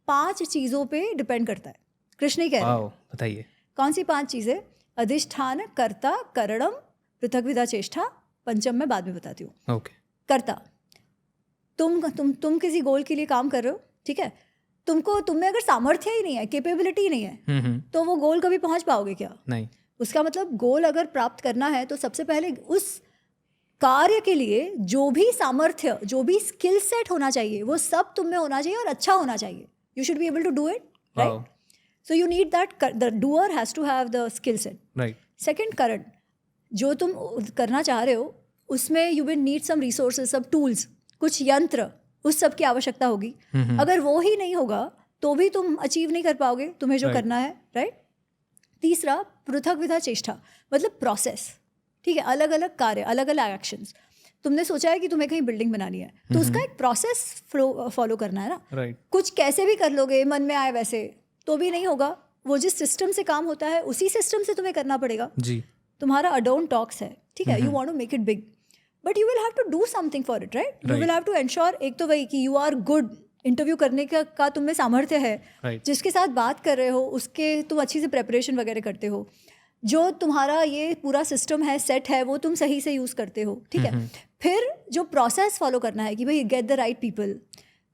5 चीज़ों पे डिपेंड करता है। कृष्ण ही कह रहे हैं, बताइए कौन सी 5 चीज़ें? अधिष्ठान, कर्ता, करणम, पृथग्विधा चेष्टा, पंचम मैं बाद में बताती हूँ। ओके। कर्ता, तुम किसी गोल के लिए काम कर रहे हो, ठीक है? तुम में अगर सामर्थ्य ही नहीं है, कैपेबिलिटी नहीं है, तो वो गोल कभी पहुंच पाओगे क्या? नहीं। उसका मतलब गोल अगर प्राप्त करना है तो सबसे पहले उस कार्य के लिए जो भी सामर्थ्य, जो भी स्किल सेट होना चाहिए, वो सब तुम में होना चाहिए और अच्छा होना चाहिए। You should be able to do it, right? So you need that, the doer has to have the skill set. Right. Second, current, जो तुम करना चाह रहे हो उसमें you will need some resources, some tools, कुछ यंत्र, उस सब की आवश्यकता होगी। अगर वो ही नहीं होगा तो भी तुम अचीव नहीं कर पाओगे तुम्हें जो करना है, राइट? तीसरा, पृथग्विधा चेष्टा, मतलब प्रोसेस, ठीक है? अलग अलग कार्य, अलग अलग एक्शंस। तुमने सोचा है कि तुम्हें कहीं बिल्डिंग बनानी है, तो उसका एक प्रोसेस फॉलो करना है ना, राइट? कुछ कैसे भी कर लोगे, मन में आए वैसे तो भी नहीं होगा। वो जिस सिस्टम से काम होता है उसी सिस्टम से तुम्हें करना पड़ेगा जी। तुम्हारा अडोन टॉक्स है, ठीक है? You want to make it big, but you will have to do something for it, right? You will have to ensure, एक तो वही कि यू आर गुड, इंटरव्यू करने का तुम में सामर्थ्य है, जिसके साथ बात कर रहे हो उसके तुम अच्छी से प्रेपरेशन वगैरह करते हो, जो तुम्हारा ये पूरा सिस्टम है, सेट है, वो तुम सही से यूज़ करते हो, ठीक है? फिर जो प्रोसेस फॉलो करना है कि भाई get the right people,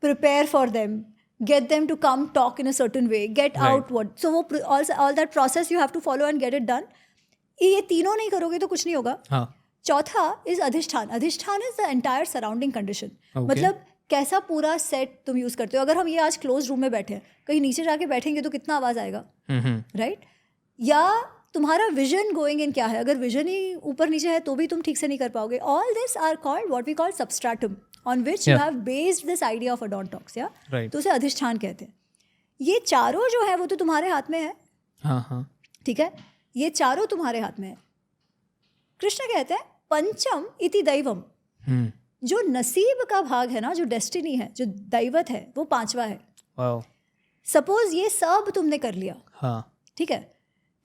prepare for them, get them to come talk in a certain way, get out what, so वो all that process you have to follow and get it done. ये तीनों नहीं करोगे तो कुछ नहीं होगा। हाँ. चौथा इज अधिष्ठान। अधिष्ठान is the entire surrounding condition, मतलब कैसा पूरा सेट तुम यूज करते हो। अगर हम ये आज क्लोज रूम में बैठे हैं, कहीं नीचे जाके बैठेंगे तो कितना आवाज आएगा, राइट? या तुम्हारा विजन गोइंग इन क्या है, अगर विजन ही ऊपर नीचे है तो भी तुम ठीक से नहीं कर पाओगे। All this are called what we call substratum, on which you have based this idea of odontox, yeah? Right. तो उसे अधिष्ठान कहते हैं। ये चारों जो है वो तो तुम्हारे हाथ में है, हाँ, ठीक है? ये चारों तुम्हारे हाथ में है। कृष्ण कहते हैं पंचम इति दैवम, जो नसीब का भाग है ना, जो डेस्टिनी है, जो दैवत है, वो 5वां है। wow. सपोज ये सब तुमने कर लिया, हाँ, ठीक है?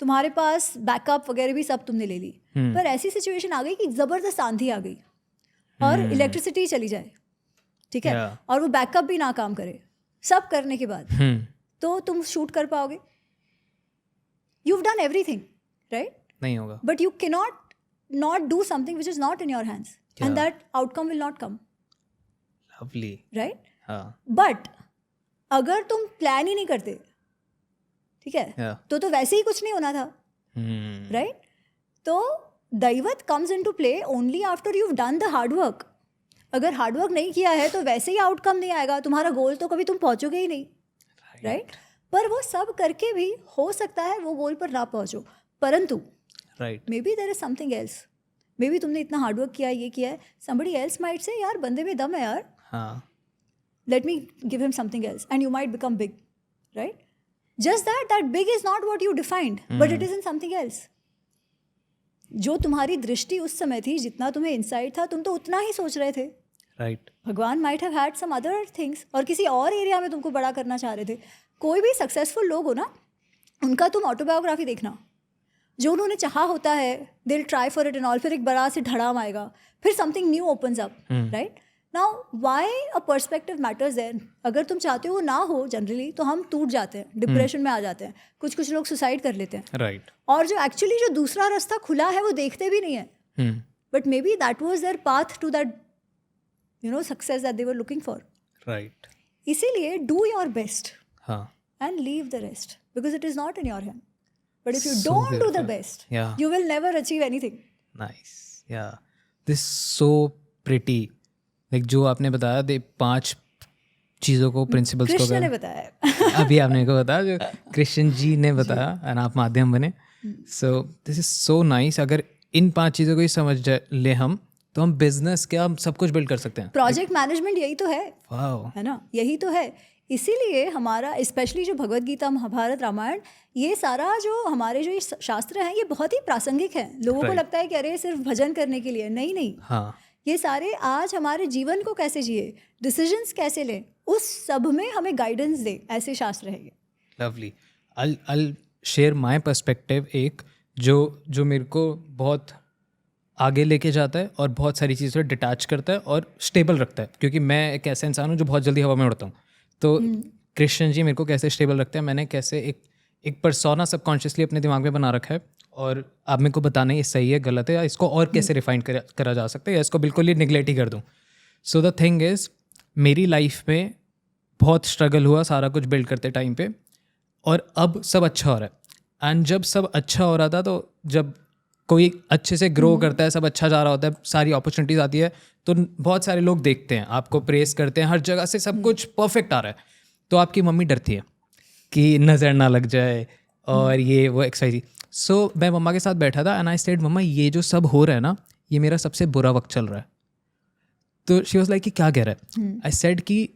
तुम्हारे पास बैकअप वगैरह भी सब तुमने ले ली, पर ऐसी सिचुएशन आ गई कि जबरदस्त आंधी आ गई और इलेक्ट्रिसिटी चली जाए, ठीक है? और वो बैकअप भी ना काम करे, सब करने के बाद तो तुम शूट कर पाओगे? You have done everything, right? नहीं होगा। But you cannot not do something which is not in your hands and that outcome will not come, lovely, right? हाँ। बट अगर तुम प्लान ही नहीं करते, ठीक है, तो वैसे ही कुछ नहीं होना था, राइट? तो दैवत comes into play only after you have done the hard work. अगर हार्ड वर्क नहीं किया है तो वैसे ही आउटकम नहीं आएगा, तुम्हारा गोल तो कभी तुम पहुंचोगे ही नहीं, राइट? पर वो सब करके भी हो सकता है वो गोल पर ना पहुंचो, परंतु maybe there is something else, maybe तुमने इतना हार्ड वर्क किया है, ये किया है, समबडी एल्स माइट से यार बंदे में दम है यार, let me give him something else and you might become big, right? Just that big is not what you defined, but it is in something else. जो तुम्हारी दृष्टि उस समय थी, जितना तुम्हें इंसाइट था, तुम तो उतना ही सोच रहे थे, राइट? भगवान might have had some other things, और किसी और एरिया में तुमको बड़ा करना चाह रहे थे। कोई भी सक्सेसफुल लोग हो ना, उनका तुम ऑटोबायोग्राफी देखना, जो उन्होंने चाहा होता है, they will try for it and all, फिर एक बड़ा से धड़ाम आएगा, फिर something new opens up, right? Now why a perspective matters there. अगर तुम चाहते हो वो ना हो जनरली तो हम टूट जाते हैं, डिप्रेशन में आ जाते हैं, कुछ लोग सुसाइड कर लेते हैं. राइट. और जो एक्चुअली जो दूसरा रास्ता खुला है वो देखते भी नहीं है. But maybe that was their path to that success that they were looking for. Right. इसीलिए डू योर बेस्ट हाँ. and leave the rest because it is not in your hand. But if you So don't do the beautiful. best, Yeah. you will never achieve anything. Nice. या this so pretty. Like जो आपने बताया, दे 5 चीज़ों को, principles को कृष्ण ने बताया. अभी आपने को बताया, जो कृष्ण जी ने बताया, और आप माध्यम बने. So this is so nice. अगर इन 5 चीज़ों को ही समझ ले हम, तो हम बिजनेस क्या, हम सब कुछ बिल्ड कर सकते हैं. प्रोजेक्ट मैनेजमेंट यही तो है. वाओ. है ना, यही तो है. इसीलिए हमारा स्पेशली जो भगवत गीता, महाभारत, रामायण, ये सारा जो हमारे जो ये शास्त्र हैं ये बहुत ही प्रासंगिक हैं. लोगों को Right. लगता है कि अरे सिर्फ भजन करने के लिए. नहीं नहीं, हाँ. ये सारे आज हमारे जीवन को कैसे जिए, डिसीजंस कैसे लें, उस सब में हमें गाइडेंस दे, ऐसे शास्त्र है ये. Lovely. I'll share my perspective. एक जो मेरे को बहुत आगे लेके जाता है और बहुत सारी चीज़ों से डिटैच करता है और स्टेबल रखता है, क्योंकि मैं एक ऐसा इंसान हूँ जो बहुत जल्दी हवा में उड़ता हूँ. तो कृष्ण जी मेरे को कैसे स्टेबल रखते हैं, मैंने कैसे एक पर्सोना सबकॉन्शियसली अपने दिमाग में बना रखा है, और आप मेरे को बताना ये सही है, गलत है, या इसको और कैसे रिफाइन करा जा सकता है, या इसको बिल्कुल ही निगलेक्ट ही कर दूँ. सो द थिंग इज़, मेरी लाइफ में बहुत स्ट्रगल हुआ सारा कुछ बिल्ड करते टाइम पे, और अब सब अच्छा हो रहा है. एंड जब सब अच्छा हो रहा था, तो जब कोई अच्छे से ग्रो करता है, सब अच्छा जा रहा होता है, सारी अपॉर्चुनिटीज़ आती है, तो बहुत सारे लोग देखते हैं, आपको प्रेस करते हैं, हर जगह से सब कुछ परफेक्ट आ रहा है, तो आपकी मम्मी डरती है कि नज़र ना लग जाए और ये वो एक्सरसाइज. सो मैं मम्मा के साथ बैठा था, एंड आई सेड, मम्मा ये जो सब हो रहा है ना, ये मेरा सबसे बुरा वक्त चल रहा है. तो शी वाज लाइक कि क्या कह रहा है. आई सेड कि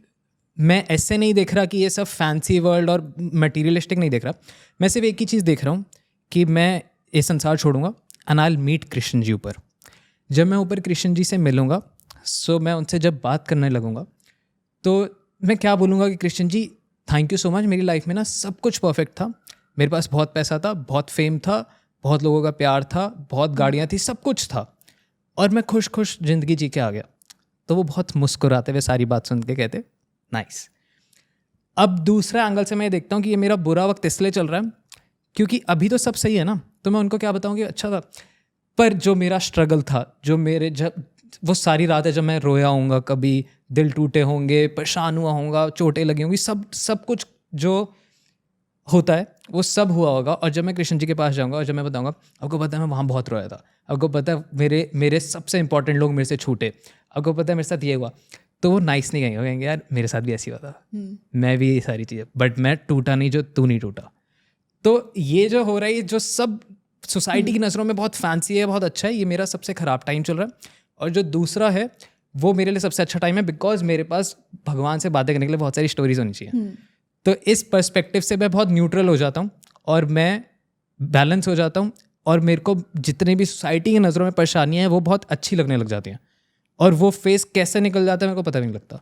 मैं ऐसे नहीं देख रहा कि ये सब फैंसी वर्ल्ड और मटीरियलिस्टिक नहीं देख रहा, मैं सिर्फ एक ही चीज़ देख रहा हूँ कि मैं ये संसार छोड़ूंगा and I will meet Krishna ji ऊपर. जब मैं ऊपर कृष्ण जी से मिलूँगा, सो मैं उनसे जब बात करने लगूँगा, तो मैं क्या बोलूँगा कि Krishna ji thank you so much, मेरी लाइफ में ना सब कुछ परफेक्ट था, मेरे पास बहुत पैसा था, बहुत फेम था, बहुत लोगों का प्यार था, बहुत गाड़ियाँ थी, सब कुछ था, और मैं खुश खुश ज़िंदगी जी के आ गया. तो वो बहुत मुस्कुराते हुए सारी बात सुन के कहते नाइस. अब दूसरा एंगल से मैं देखता हूँ कि ये मेरा बुरा वक्त इसलिए चल रहा है क्योंकि अभी तो सब सही है ना, तो मैं उनको क्या बताऊँ कि अच्छा था, पर जो मेरा स्ट्रगल था, जो मेरे जब वो सारी रातें जब मैं रोया होऊंगा, कभी दिल टूटे होंगे, परेशान हुआ होऊंगा, चोटें लगी होंगी, सब कुछ जो होता है वो सब हुआ होगा. और जब मैं कृष्ण जी के पास जाऊंगा और जब मैं बताऊंगा, आपको पता है मैं वहाँ बहुत रोया था, आपको पता है मेरे सबसे इंपॉर्टेंट लोग मेरे से छूटे, आपको पता है मेरे साथ ये हुआ, तो वो नाइस नहीं कहेंगे यार मेरे साथ भी ऐसी हुआ था, मैं भी ये सारी चीज़ें, बट मैं टूटा नहीं जो तू नहीं टूटा. तो ये जो हो रहा है, जो सब सोसाइटी की नज़रों में बहुत फैंसी है, बहुत अच्छा है, ये मेरा सबसे ख़राब टाइम चल रहा है. और जो दूसरा है वो मेरे लिए सबसे अच्छा टाइम है, बिकॉज मेरे पास भगवान से बातें करने के लिए बहुत सारी स्टोरीज होनी चाहिए. तो इस पर्सपेक्टिव से मैं बहुत न्यूट्रल हो जाता हूँ और मैं बैलेंस हो जाता हूँ, और मेरे को जितनी भी सोसाइटी की नज़रों में परेशानियाँ हैं वो बहुत अच्छी लगने लग जाती हैं, और वो फेस कैसे निकल जाता है मेरे को पता नहीं लगता.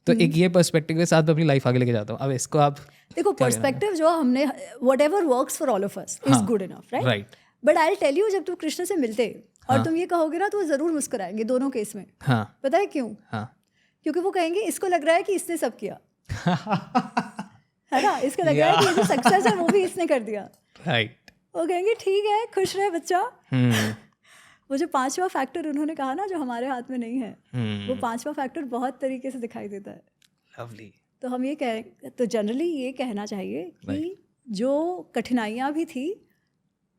तो एक ये पर्सपेक्टिव के साथ मैं अपनी लाइफ आगे लेके जाता हूँ. अब इसको आप देखो, पर्सपेक्टिव जो हमने whatever works for all of us is good enough, right? But I will tell you, जब तुम कृष्ण से मिलते और तुम ये कहोगे ना, तो वो जरूर मुस्कुराएंगे दोनों केस में. हाँ. पता है क्यों? हाँ. क्योंकि वो कहेंगे इसको लग रहा है कि इसने सब किया है ना, इसको लग रहा है कि ये जो सक्सेस है वो भी इसने कर दिया, राइट. वो कहेंगे ठीक है, खुश रहे बच्चा. वो जो 5वां फैक्टर उन्होंने कहा ना, जो हमारे हाथ में नहीं है, वो 5वां फैक्टर बहुत तरीके से दिखाई देता है. लवली. तो हम ये तो जनरली ये कहना चाहिए कि जो कठिनाइयाँ भी थी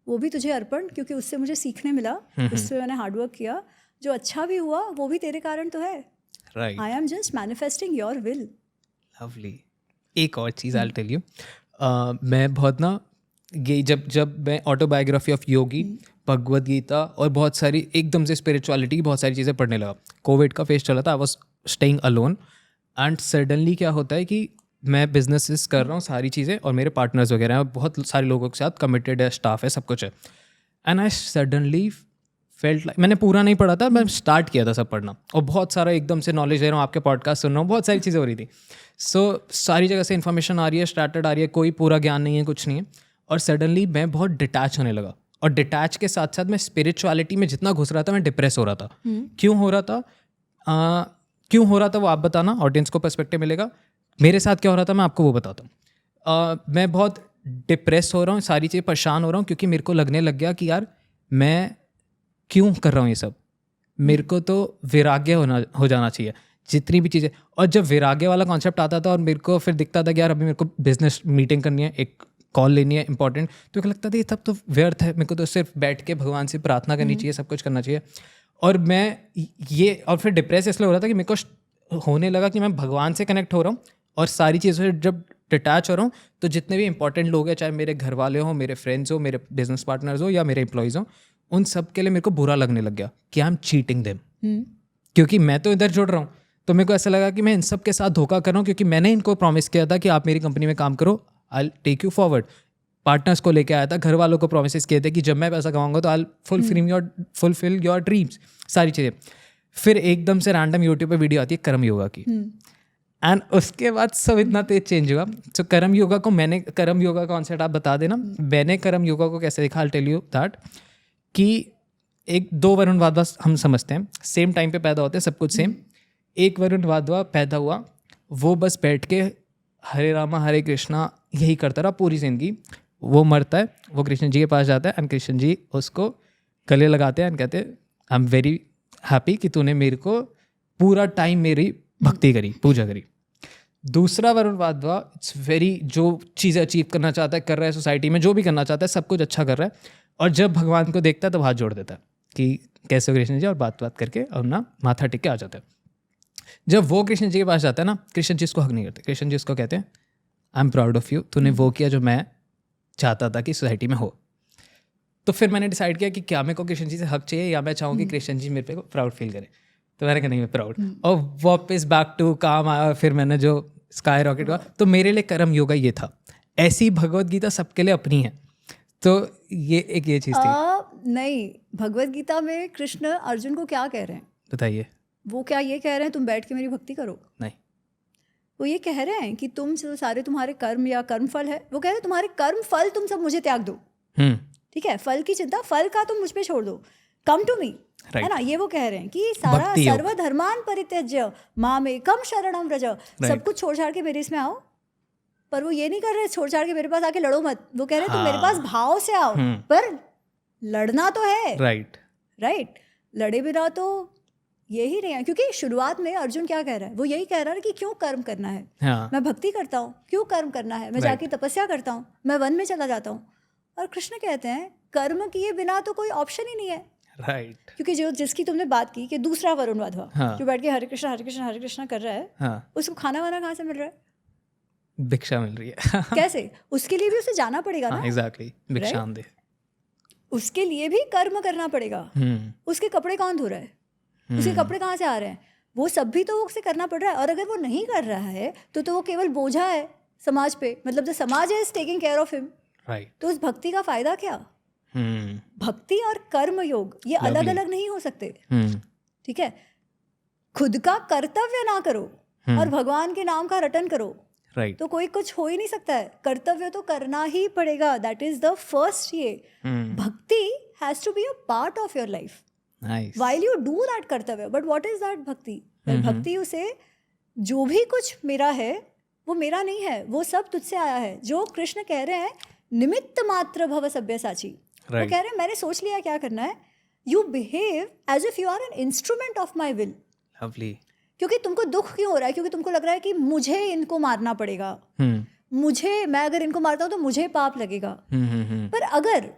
वो भी तुझे अर्पण, क्योंकि उससे मुझे सीखने मिला, उससे मैंने हार्डवर्क किया, जो अच्छा भी हुआ वो भी तेरे कारण तो है. Right. I am just manifesting your will. Lovely. एक और चीज़ आई विल टेल यू, मैं बहुत ना ये जब मैं ऑटोबायोग्राफी ऑफ योगी, भगवद गीता और बहुत सारी एकदम से स्पिरिचुअलिटी की बहुत सारी चीज़ें पढ़ने लगा. कोविड का फेस चला था, I was staying alone, and suddenly क्या होता है कि मैं बिजनेसेस कर रहा हूँ सारी चीज़ें, और मेरे पार्टनर्स वगैरह हैं, बहुत सारे लोगों के साथ कमिटेड है, स्टाफ है, सब कुछ है. And I suddenly felt like, मैंने पूरा नहीं पढ़ा था, मैं स्टार्ट किया था सब पढ़ना, और बहुत सारा एकदम से नॉलेज ले रहा हूँ, आपके पॉडकास्ट सुन रहा हूँ, बहुत सारी चीज़ें हो रही थी. सो सारी जगह से इन्फॉर्मेशन आ रही है, स्टार्टेड आ रही है, कोई पूरा ज्ञान नहीं है, कुछ नहीं है. और सडनली मैं बहुत डिटैच होने लगा, और डिटैच के साथ साथ मैं स्पिरिचुअलिटी में जितना घुस रहा था मैं डिप्रेस हो रहा था. क्यों हो रहा था? क्यों हो रहा था वो आप बताना, ऑडियंस को पर्सपेक्टिव मिलेगा। मेरे साथ क्या हो रहा था मैं आपको वो बताता हूँ। मैं बहुत डिप्रेस हो रहा हूँ, सारी चीज़ें परेशान हो रहा हूँ, क्योंकि मेरे को लगने लग गया कि यार मैं क्यों कर रहा हूँ ये सब। मेरे को तो वैराग्य हो जाना चाहिए जितनी भी चीज़ें। और जब वैराग्य वाला कॉन्सेप्ट आता था और मेरे को फिर दिखता था कि यार अभी मेरे को बिजनेस मीटिंग करनी है, एक कॉल लेनी है इंपॉर्टेंट, तो मेरे को लगता था ये तब तो व्यर्थ है, मेरे को तो सिर्फ बैठ के भगवान से प्रार्थना करनी चाहिए, सब कुछ करना चाहिए। और मैं ये और फिर डिप्रेस इसलिए हो रहा था कि मेरे को होने लगा कि मैं भगवान से कनेक्ट हो रहा हूँ और सारी चीज़ों से जब डिटैच हो रहा हूँ तो जितने भी इंपॉर्टेंट लोग हैं, चाहे मेरे घर वाले हों, मेरे फ्रेंड्स हो, मेरे बिजनेस पार्टनर्स हो या मेरे एम्प्लॉयज़ हों, उन सब के लिए मेरे को बुरा लगने लग गया कि आई एम चीटिंग देम। क्योंकि मैं तो इधर जुड़ रहा हूँ, तो मेरे को ऐसा लगा कि मैं इन सब के साथ धोखा कर रहा हूँ, क्योंकि मैंने इनको प्रॉमिस किया था कि आप मेरी कंपनी में काम करो, I will take you forward. Partners को लेके आया था, घर वालों को प्रॉमिस किए थे कि जब मैं पैसा कमाऊंगा तो आई फुलफिल योर ड्रीम्स, सारी चीज़ें। फिर एकदम से रैंडम यूट्यूब पे वीडियो आती है कर्म योगा की, एंड उसके बाद सब इतना तेज चेंज हुआ। सो कर्म योगा का कॉन्सेप्ट आप बता देना। मैंने कर्म योगा को कैसे देखा, आई टेल यू दैट कि एक 2 वरुण वाधवा हम समझते हैं, सेम टाइम पे पैदा होते हैं, सब कुछ सेम। एक वरुण वाधवा पैदा हुआ, वो बस बैठ के हरे रामा हरे कृष्णा यही करता रहा पूरी जिंदगी। वो मरता है, वो कृष्ण जी के पास जाता है एंड कृष्ण जी उसको गले लगाते हैं एंड कहते हैं आई एम वेरी हैप्पी कि तूने मेरे को पूरा टाइम मेरी भक्ति करी, पूजा करी। दूसरा वरुण वाधवा इट्स वेरी, जो चीज़ें अचीव करना चाहता है कर रहा है, सोसाइटी में जो भी करना चाहता है सब कुछ अच्छा कर रहा है, और जब भगवान को देखता है तो हाथ जोड़ देता है कि कैसे हो कृष्ण जी, और बात करके और ना माथा टेक के आ जाता है। जब वो कृष्ण जी के पास जाता है ना, कृष्ण जी उसको हक नहीं करते, कृष्ण जी उसको कहते हैं I am proud of you, तूने वो किया जो मैं चाहता था कि सोसाइटी में हो। तो फिर मैंने डिसाइड किया कि क्या मेरे को कृष्ण जी से हक चाहिए या मैं चाहूँ कि कृष्ण जी मेरे पे प्राउड फील करें। तो मैंने कहा नहीं, मैं प्राउड। और वापस बैक टू काम आया, फिर मैंने जो स्काई रॉकेट हुआ। तो मेरे लिए कर्म योगा ये था। ऐसी भगवत गीता सबके लिए अपनी है, तो ये चीज़ थी। नहीं, भगवत गीता में कृष्ण अर्जुन को क्या कह रहे हैं बताइए। वो क्या ये कह रहे हैं तुम बैठ के मेरी भक्ति करो? नहीं, वो ये कह रहे हैं कि तुम जो सारे तुम्हारे कर्म या कर्म फल है, वो कह रहे हैं तुम्हारे कर्म फल तुम सब मुझे त्याग दो। ठीक है, फल की चिंता, फल का तुम मुझ पे छोड़ दो, कम टू मी, है ना। ये वो कह रहे हैं कि सारा सर्वधर्मान परित्यज्य मामेकम शरणम व्रज, सब कुछ छोड़ छाड़ के मेरे इसमें आओ। पर वो ये नहीं कर रहे छोड़ छाड़ के मेरे पास आके लड़ो मत, वो कह रहे हैं तुम मेरे पास भाव से आओ, पर लड़ना तो है। राइट, लड़े बिना तो यही नहीं है। क्योंकि शुरुआत में अर्जुन क्या कह रहा है, वो यही कह रहा है कि क्यों कर्म करना है, मैं भक्ति करता हूँ, क्यों कर्म करना है, मैं जाके तपस्या करता हूँ, मैं वन में चला जाता हूँ। और कृष्ण कहते हैं कर्म किए बिना तो कोई ऑप्शन ही नहीं है। राइट, क्योंकि जिसकी तुमने बात की कि दूसरा वरुण वाधवा जो बैठ के हरे कृष्णा हरे कृष्णा हरे कृष्णा कर रहा है, उसको खाना वाना कहाँ से मिल रहा है? भिक्षा मिल रही है। कैसे? उसके लिए भी उसे जाना पड़ेगा ना। एग्जैक्टली, भिक्षाम दे। उसके लिए भी कर्म करना पड़ेगा। उसके कपड़े कौन धो रहा है? उसके कपड़े कहाँ से आ रहे हैं? वो सब भी तो उसे करना पड़ रहा है। और अगर वो नहीं कर रहा है तो वो केवल बोझा है समाज पे, मतलब जो समाज is taking care of him. तो उस भक्ति का फायदा क्या? भक्ति और कर्म योग ये अलग अलग नहीं हो सकते। ठीक है, खुद का कर्तव्य ना करो और भगवान के नाम का रटन करो, तो कोई कुछ हो ही नहीं सकता है। कर्तव्य तो करना ही पड़ेगा, दैट इज द फर्स्ट। ये bhakti has to be a part of your life while you do that कर्तव्य। but what is that भक्ति? भक्ति उसे जो भी कुछ मेरा है वो मेरा नहीं है, वो सब तुझसे आया है। जो कृष्ण कह रहे हैं निमित्त मात्र भव सब्यसाची, वो कह रहे हैं मैंने सोच लिया क्या करना है, you behave as if you are an instrument of my will. क्योंकि तुमको दुख क्यों हो रहा है? क्योंकि तुमको लग रहा है कि मुझे इनको मारना पड़ेगा, मैं अगर इनको मारता हूँ तो मुझे पाप लगेगा। पर अगर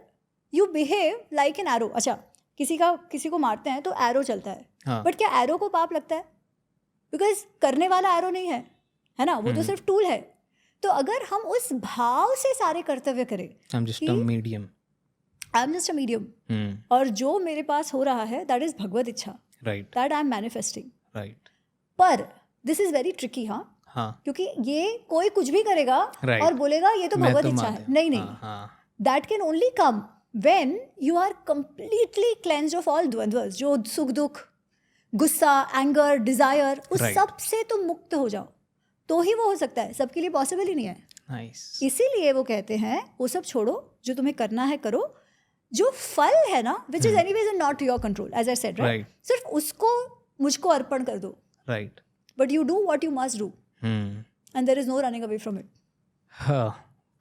you behave like an arrow, अच्छा किसी को मारते हैं तो एरो चलता है, बट क्या एरो को पाप लगता है? बिकॉज करने वाला एरो नहीं है ना, वो तो सिर्फ टूल है। तो अगर हम उस भाव से सारे कर्तव्य करें, I am just a medium, और जो मेरे पास हो रहा है दैट इज भगवत इच्छा, दैट आई एम मैनिफेस्टिंग। पर दिस इज वेरी ट्रिकी, क्योंकि ये कोई कुछ भी करेगा और बोलेगा ये तो भगवत इच्छा है। नहीं, that can only come when you are completely cleansed of all द्वंद्वस, जो सुख दुख, गुस्सा, एंगर, डिजायर, उस सब से तुम मुक्त हो जाओ, तो ही वो हो सकता है। सबके लिए पॉसिबल ही नहीं है। इसीलिए वो कहते हैं वो सब छोड़ो, जो तुम्हें करना है करो, जो फल है ना, which is anyways not your control, as I said, right? सिर्फ उसको मुझको अर्पण कर दो, right. but you do what you must do, and there is no running away from it.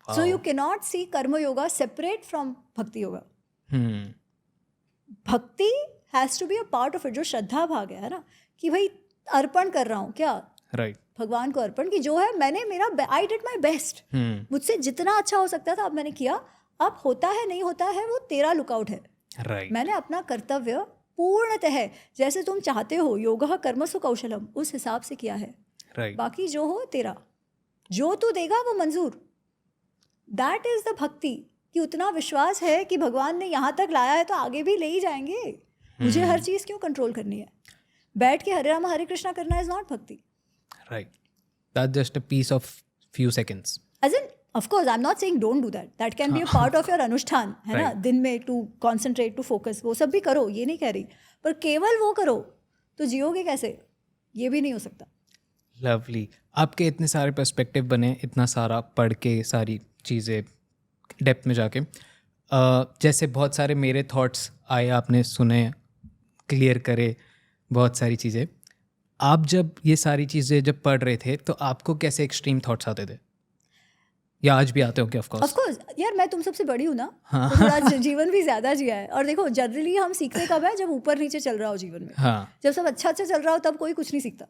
So you cannot see karma yoga separate from bhakti yoga. Bhakti has to be a part of it. जो श्रद्धा भाग है ना, कि भाई अर्पण कर रहा हूँ क्या, राइट, भगवान को अर्पण, कि जो है मैंने मेरा आई डिड माई बेस्ट, मुझसे जितना अच्छा हो सकता था अब मैंने किया. अब होता है नहीं होता है वो तेरा लुकआउट है. राइट, मैंने अपना कर्तव्य पूर्णतः जैसे तुम चाहते हो, योगः कर्मसु कौशलम, उस हिसाब से किया है. राइट, बाकी जो हो तेरा, जो तू देगा वो मंजूर. दैट इज द भक्ति, कि उतना विश्वास है कि भगवान ने यहाँ तक लाया है तो आगे भी ले ही जाएंगे. मुझे हर चीज़ क्यों कंट्रोल करनी है? बैठ के हरे राम हरे कृष्णा करना is not bhakti. Right, that's just a piece of few seconds. As in of course I am not saying don't do that, that can be a part of your अनुष्ठान, है ना, दिन में टू कॉन्सेंट्रेट, टू फोकस, वो सब भी करो, ये नहीं कह रही, पर केवल वो करो तो जियोगे कैसे? ये भी नहीं हो सकता. लवली. आपके इतने सारे पर्सपेक्टिव बने, इतना सारा पढ़ के, सारी चीज़ें डेप्थ में जाके, जैसे बहुत सारे मेरे थॉट्स आए, आपने सुने, क्लियर करे बहुत सारी चीज़ें. आप जब ये सारी चीज़ें जब पढ़ रहे थे तो आपको कैसे एक्सट्रीम थॉट्स आते थे, या आज भी आते हो? ऑफ कोर्स यार, मैं तुम सबसे बड़ी हूँ ना, तो थोड़ा जीवन भी ज़्यादा जिया है. और देखो, जनरली हम सीखते कब है? जब ऊपर नीचे चल रहा हो जीवन में. हाँ, जब सब अच्छा चल रहा हो तब कोई कुछ नहीं सीखता.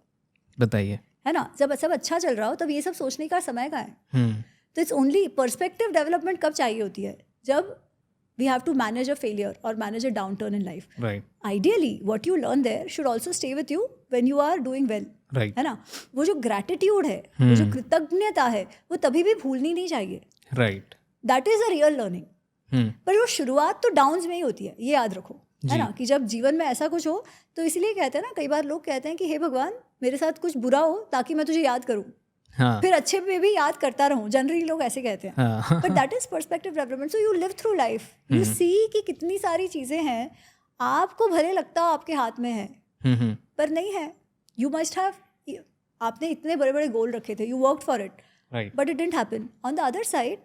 बताइए. है ना, जब सब अच्छा चल रहा हो तब ये सब सोचने का समय का है. तो इट्स ओनली पर्सपेक्टिव डेवलपमेंट कब चाहिए होती है? जब we have to manage a failure और manage a downturn in life. Right, ideally what you learn there should also stay with you when you are doing well. Right, है ना, वो जो ग्रैटिट्यूड है, वो जो कृतज्ञता है, वो तभी भी भूलनी नहीं चाहिए. Right, that is a real learning. पर वो शुरुआत तो डाउन्स में ही होती है, ये याद रखो, है ना, कि जब जीवन में ऐसा कुछ हो तो इसलिए कहते हैं ना, कई बार लोग कहते हैं कि हे भगवान, मेरे साथ कुछ बुरा हो ताकि मैं तुझे याद करूं, हाँ, फिर अच्छे में भी याद करता रहूं. जनरली लोग ऐसे कहते हैं. हाँ, but that is perspective development. So you live through life, you see कि कितनी सारी चीज़ें हैं, आपको भले लगता हो आपके हाथ में है, पर नहीं है. यू मस्ट हैव, आपने इतने बड़े बड़े गोल रखे थे, you worked for it, right, but it didn't happen. On the other side,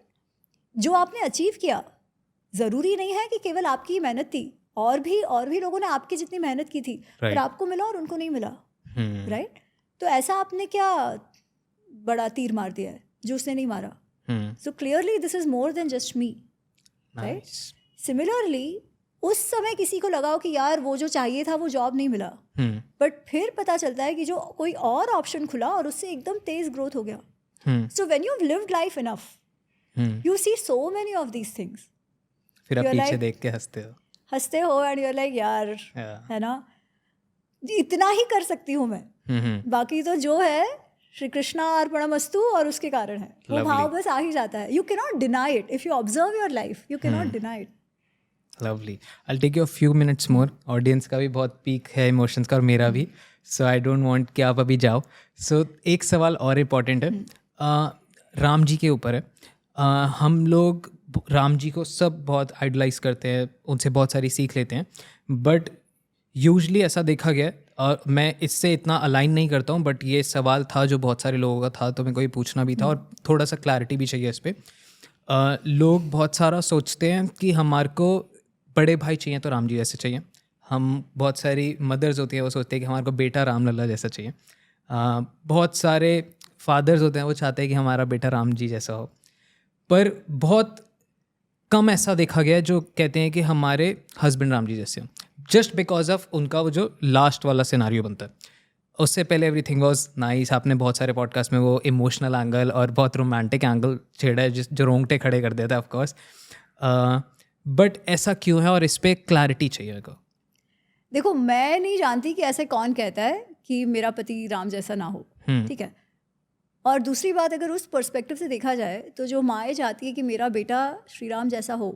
जो आपने अचीव किया, ज़रूरी नहीं है कि केवल आपकी ही मेहनत थी, और भी लोगों ने आपकी जितनी मेहनत की थी, पर आपको मिला और उनको नहीं मिला. राइट. तो ऐसा आपने क्या बड़ा तीर मार दिया है जो उसने नहीं मारा? So clearly this is more than just me. Right. Similarly, उस समय किसी को लगा हो कि यार वो जो चाहिए था वो जॉब नहीं मिला, बट फिर पता चलता है कि जो कोई और ऑप्शन खुला और उससे एकदम तेज ग्रोथ हो गया. So when you have lived life enough, you see so many of these things. फिर आप पीछे देख के हंसते हो एंड यू आर लाइक, यार, है ना, इतना ही कर सकती हूँ मैं, बाकी तो जो है श्री कृष्णा अर्पणमस्तु और उसके कारण है. वो भाव बस आ ही जाता है. You can not deny it. If you observe your life, you can not deny it. Lovely. I take you a few minutes more. Audience का भी बहुत पीक है इमोशंस का, और मेरा भी. सो आई डोंट वांट कि आप अभी जाओ. सो एक सवाल और इम्पॉर्टेंट है, राम जी के ऊपर है. हम लोग राम जी को सब बहुत आइडलाइज करते हैं, उनसे बहुत सारी सीख लेते हैं, बट यूजली ऐसा देखा गया, और मैं इससे इतना अलाइन नहीं करता हूँ, बट ये सवाल था जो बहुत सारे लोगों का था, तो मेरे को ये पूछना भी था, और थोड़ा सा क्लैरिटी भी चाहिए इस पर. लोग बहुत सारा सोचते हैं कि हमारे को बड़े भाई चाहिए तो राम जी जैसे चाहिए. हम बहुत सारी मदर्स होती हैं, वो सोचते हैं कि हमारे को बेटा राम लल्ला जैसा चाहिए. बहुत सारे फादर्स होते हैं, वो चाहते हैं कि हमारा बेटा राम जी जैसा हो. पर बहुत कम ऐसा देखा गया है जो कहते हैं कि हमारे हस्बैंड राम जी जैसे हो, जस्ट बिकॉज ऑफ उनका वो जो लास्ट वाला सिनारियो बनता है. उससे पहले एवरीथिंग वाज नाइस. आपने बहुत सारे पॉडकास्ट में वो इमोशनल एंगल और बहुत रोमांटिक एंगल छेड़ा है जो रोंगटे खड़े कर देता है ऑफकोर्स. बट ऐसा क्यों है, और इस पर क्लैरिटी चाहिए मेरे को. देखो, मैं नहीं जानती कि ऐसे कौन कहता है कि मेरा पति राम जैसा ना हो, ठीक है. और दूसरी बात, अगर उस पर्सपेक्टिव से देखा जाए तो जो माँ चाहती है कि मेरा बेटा श्री राम जैसा हो,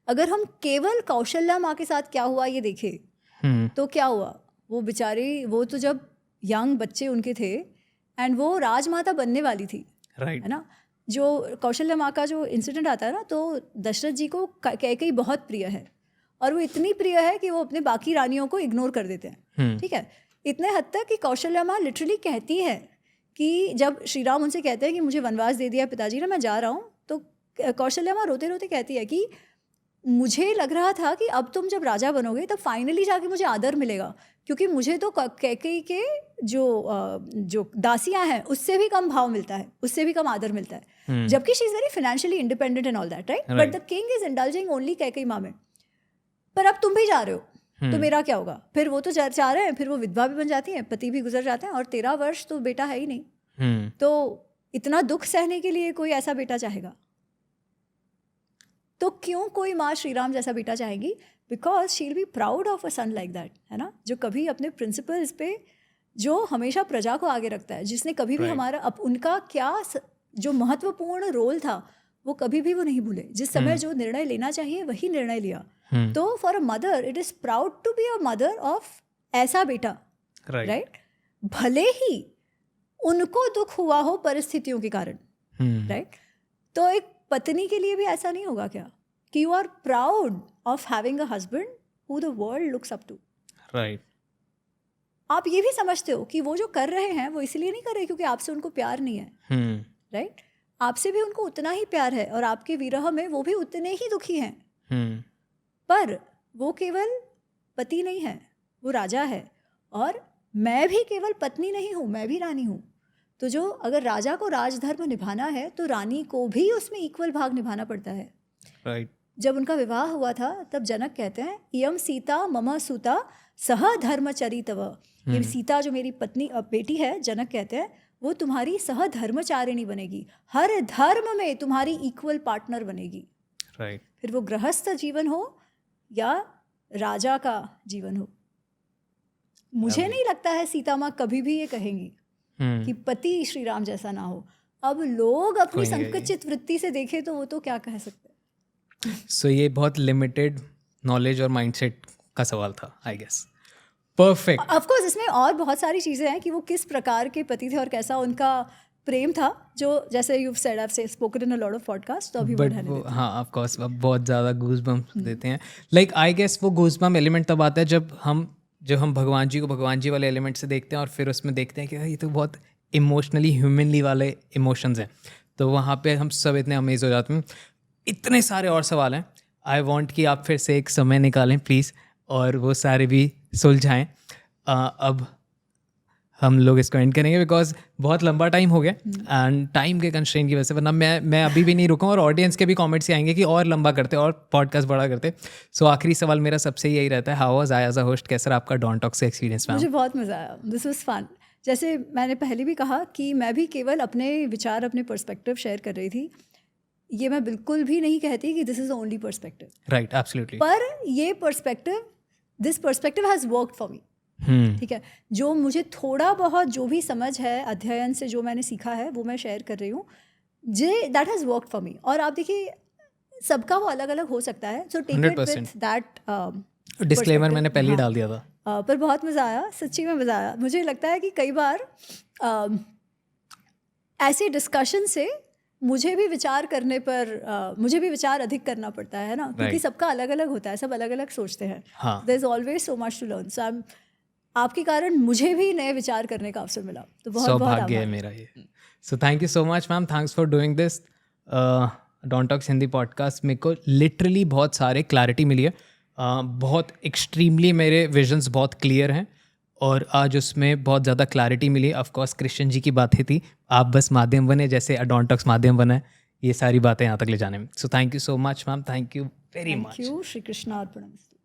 अगर हम केवल कौशल्या माँ के साथ क्या हुआ ये देखें, तो क्या हुआ, वो बेचारी, वो तो जब यंग बच्चे उनके थे एंड वो राजमाता बनने वाली थी, राइट, है ना. जो कौशल्या माँ का जो इंसिडेंट आता है ना, तो दशरथ जी को कैकेयी बहुत प्रिय है, और वो इतनी प्रिय है कि वो अपने बाकी रानियों को इग्नोर कर देते हैं. ठीक है, इतने हद तक कि कौशल्या माँ लिटरली कहती है कि जब श्री राम उनसे कहते हैं कि मुझे वनवास दे दिया पिताजी ने, मैं जा रहा हूँ, तो कौशल्या माँ रोते रोते कहती है कि मुझे लग रहा था कि अब तुम जब राजा बनोगे तब फाइनली जाके मुझे आदर मिलेगा, क्योंकि मुझे तो कैकेयी के जो दासियां हैं उससे भी कम भाव मिलता है, उससे भी कम आदर मिलता है, जबकि she is very financially independent and all that, right? But the king is indulging only Kaikeyi माँ में। पर अब तुम भी जा रहे हो तो मेरा क्या होगा? फिर वो तो चाह रहे हैं, फिर वो विधवा भी बन जाती हैं, पति भी गुजर जाते हैं, और 13 वर्ष तो बेटा है ही नहीं। तो इतना दुख सहने के लिए कोई ऐसा बेटा चाहेगा? तो क्यों कोई माँ श्री राम जैसा बेटा चाहेगी? Because she will be proud of a son like that, है ना, जो कभी अपने प्रिंसिपल्स पे, जो हमेशा प्रजा को आगे रखता है, जिसने कभी भी हमारा उनका क्या जो महत्वपूर्ण रोल था वो कभी भी वो नहीं भूले, जिस समय जो निर्णय लेना चाहिए वही निर्णय लिया। तो for a mother it is proud to be a mother of ऐसा बेटा, राइट? भले ही उनको दुख हुआ हो परिस्थितियों के कारण, राइट? तो एक पत्नी के लिए भी ऐसा नहीं होगा क्या कि you are proud of having a husband who the world looks up to, right? आप ये भी समझते हो कि वो जो कर रहे हैं वो इसलिए नहीं कर रहे क्योंकि आपसे उनको प्यार नहीं है, राइट? आपसे भी उनको उतना ही प्यार है, और आपके विरह में वो भी उतने ही दुखी हैं। पर वो केवल पति नहीं है, वो राजा है, और मैं भी केवल पत्नी नहीं हूँ, मैं भी रानी हूँ। तो जो अगर राजा को राजधर्म निभाना है तो रानी को भी उसमें इक्वल भाग निभाना पड़ता है, राइट? जब उनका विवाह हुआ था तब जनक कहते हैं इयम सीता मम सुता सह धर्मचरी तव, ये सीता जो मेरी पत्नी बेटी है, जनक कहते हैं वो तुम्हारी सह धर्मचारिणी बनेगी, हर धर्म में तुम्हारी इक्वल पार्टनर बनेगी, राइट? फिर वो गृहस्थ जीवन हो या राजा का जीवन हो। मुझे नहीं लगता है सीता माँ कभी भी ये कहेंगी कि पति श्री राम जैसा ना हो। अब लोग अपनी संकुचित वृत्ति से देखें तो वो तो क्या कह सकते हैं। सो ये बहुत लिमिटेड नॉलेज और माइंडसेट का सवाल था, I guess. Perfect. Of course इसमें और बहुत सारी चीज़ें हैं कि वो किस प्रकार के पति थे और कैसा उनका प्रेम था, जो जैसे you said I have spoken in a lot of podcast, तो अभी बट हाँ, ऑफ कोर्स बहुत ज़्यादा गूज़बम्प देते हैं। लाइक आई गेस वो गूज़बम्प एलिमेंट तब आता है जब हम भगवान जी को भगवान जी वाले एलिमेंट से देखते हैं और फिर उसमें देखते हैं कि ये तो बहुत इमोशनली ह्यूमनली वाले इमोशंस हैं, तो वहाँ पे हम सब इतने अमेज हो जाते हैं। इतने सारे और सवाल हैं, आई वांट कि आप फिर से एक समय निकालें प्लीज़ और वो सारे भी सुलझाएं। अब हम लोग इसको एंड करेंगे बिकॉज बहुत लंबा टाइम हो गया एंड टाइम के कंस्ट्रेंट की वजह से, वरना मैं अभी भी नहीं रुका और ऑडियंस के भी कमेंट्स ही आएंगे कि और लंबा करते और पॉडकास्ट बड़ा करते। सो आखिरी सवाल मेरा सबसे यही रहता है, how was I as a host? कैसा आपका डॉन टॉक से एक्सपीरियंस? मुझे बहुत मज़ा आया, दिस वाज फन। जैसे मैंने पहले भी कहा कि मैं भी केवल अपने विचार, अपने पर्सपेक्टिव शेयर कर रही थी। ये मैं बिल्कुल भी नहीं कहती कि this is the only perspective, right? Absolutely. पर ये this perspective has worked for me, ठीक है? जो मुझे थोड़ा बहुत जो भी समझ है अध्ययन से, जो मैंने सीखा है वो मैं शेयर कर रही हूँ, that has worked for me. और आप देखिए सबका वो अलग अलग हो सकता है, so take it with that disclaimer मैंने पहले ही डाल दिया था। पर बहुत मज़ा आया, सच्ची में मज़ा आया। मुझे लगता है कि कई बार ऐसे डिस्कशन से मुझे भी विचार करने पर मुझे भी विचार अधिक करना पड़ता है ना, क्योंकि सबका अलग अलग होता है, सब अलग अलग सोचते हैं। There is always so much to learn. So आपके कारण मुझे भी नए विचार करने का अवसर मिला, तो बहुत बहुत सौभाग्य है मेरा ये। So thank you so much ma'am, thanks for doing this Don talks Hindi podcast. मेरे को लिटरली बहुत सारे क्लैरिटी मिली है, बहुत एक्सट्रीमली मेरे विजन्स बहुत क्लियर हैं और आज उसमें बहुत ज़्यादा क्लैरिटी मिली। ऑफ कोर्स कृष्ण जी की बातें थी, आप बस माध्यम बने, जैसे डॉन टॉक्स माध्यम बना है ये सारी बातें यहाँ तक ले जाने में। So thank you so much ma'am, thank you very much. Thank you. Shri Krishna अर्पणमस्तु।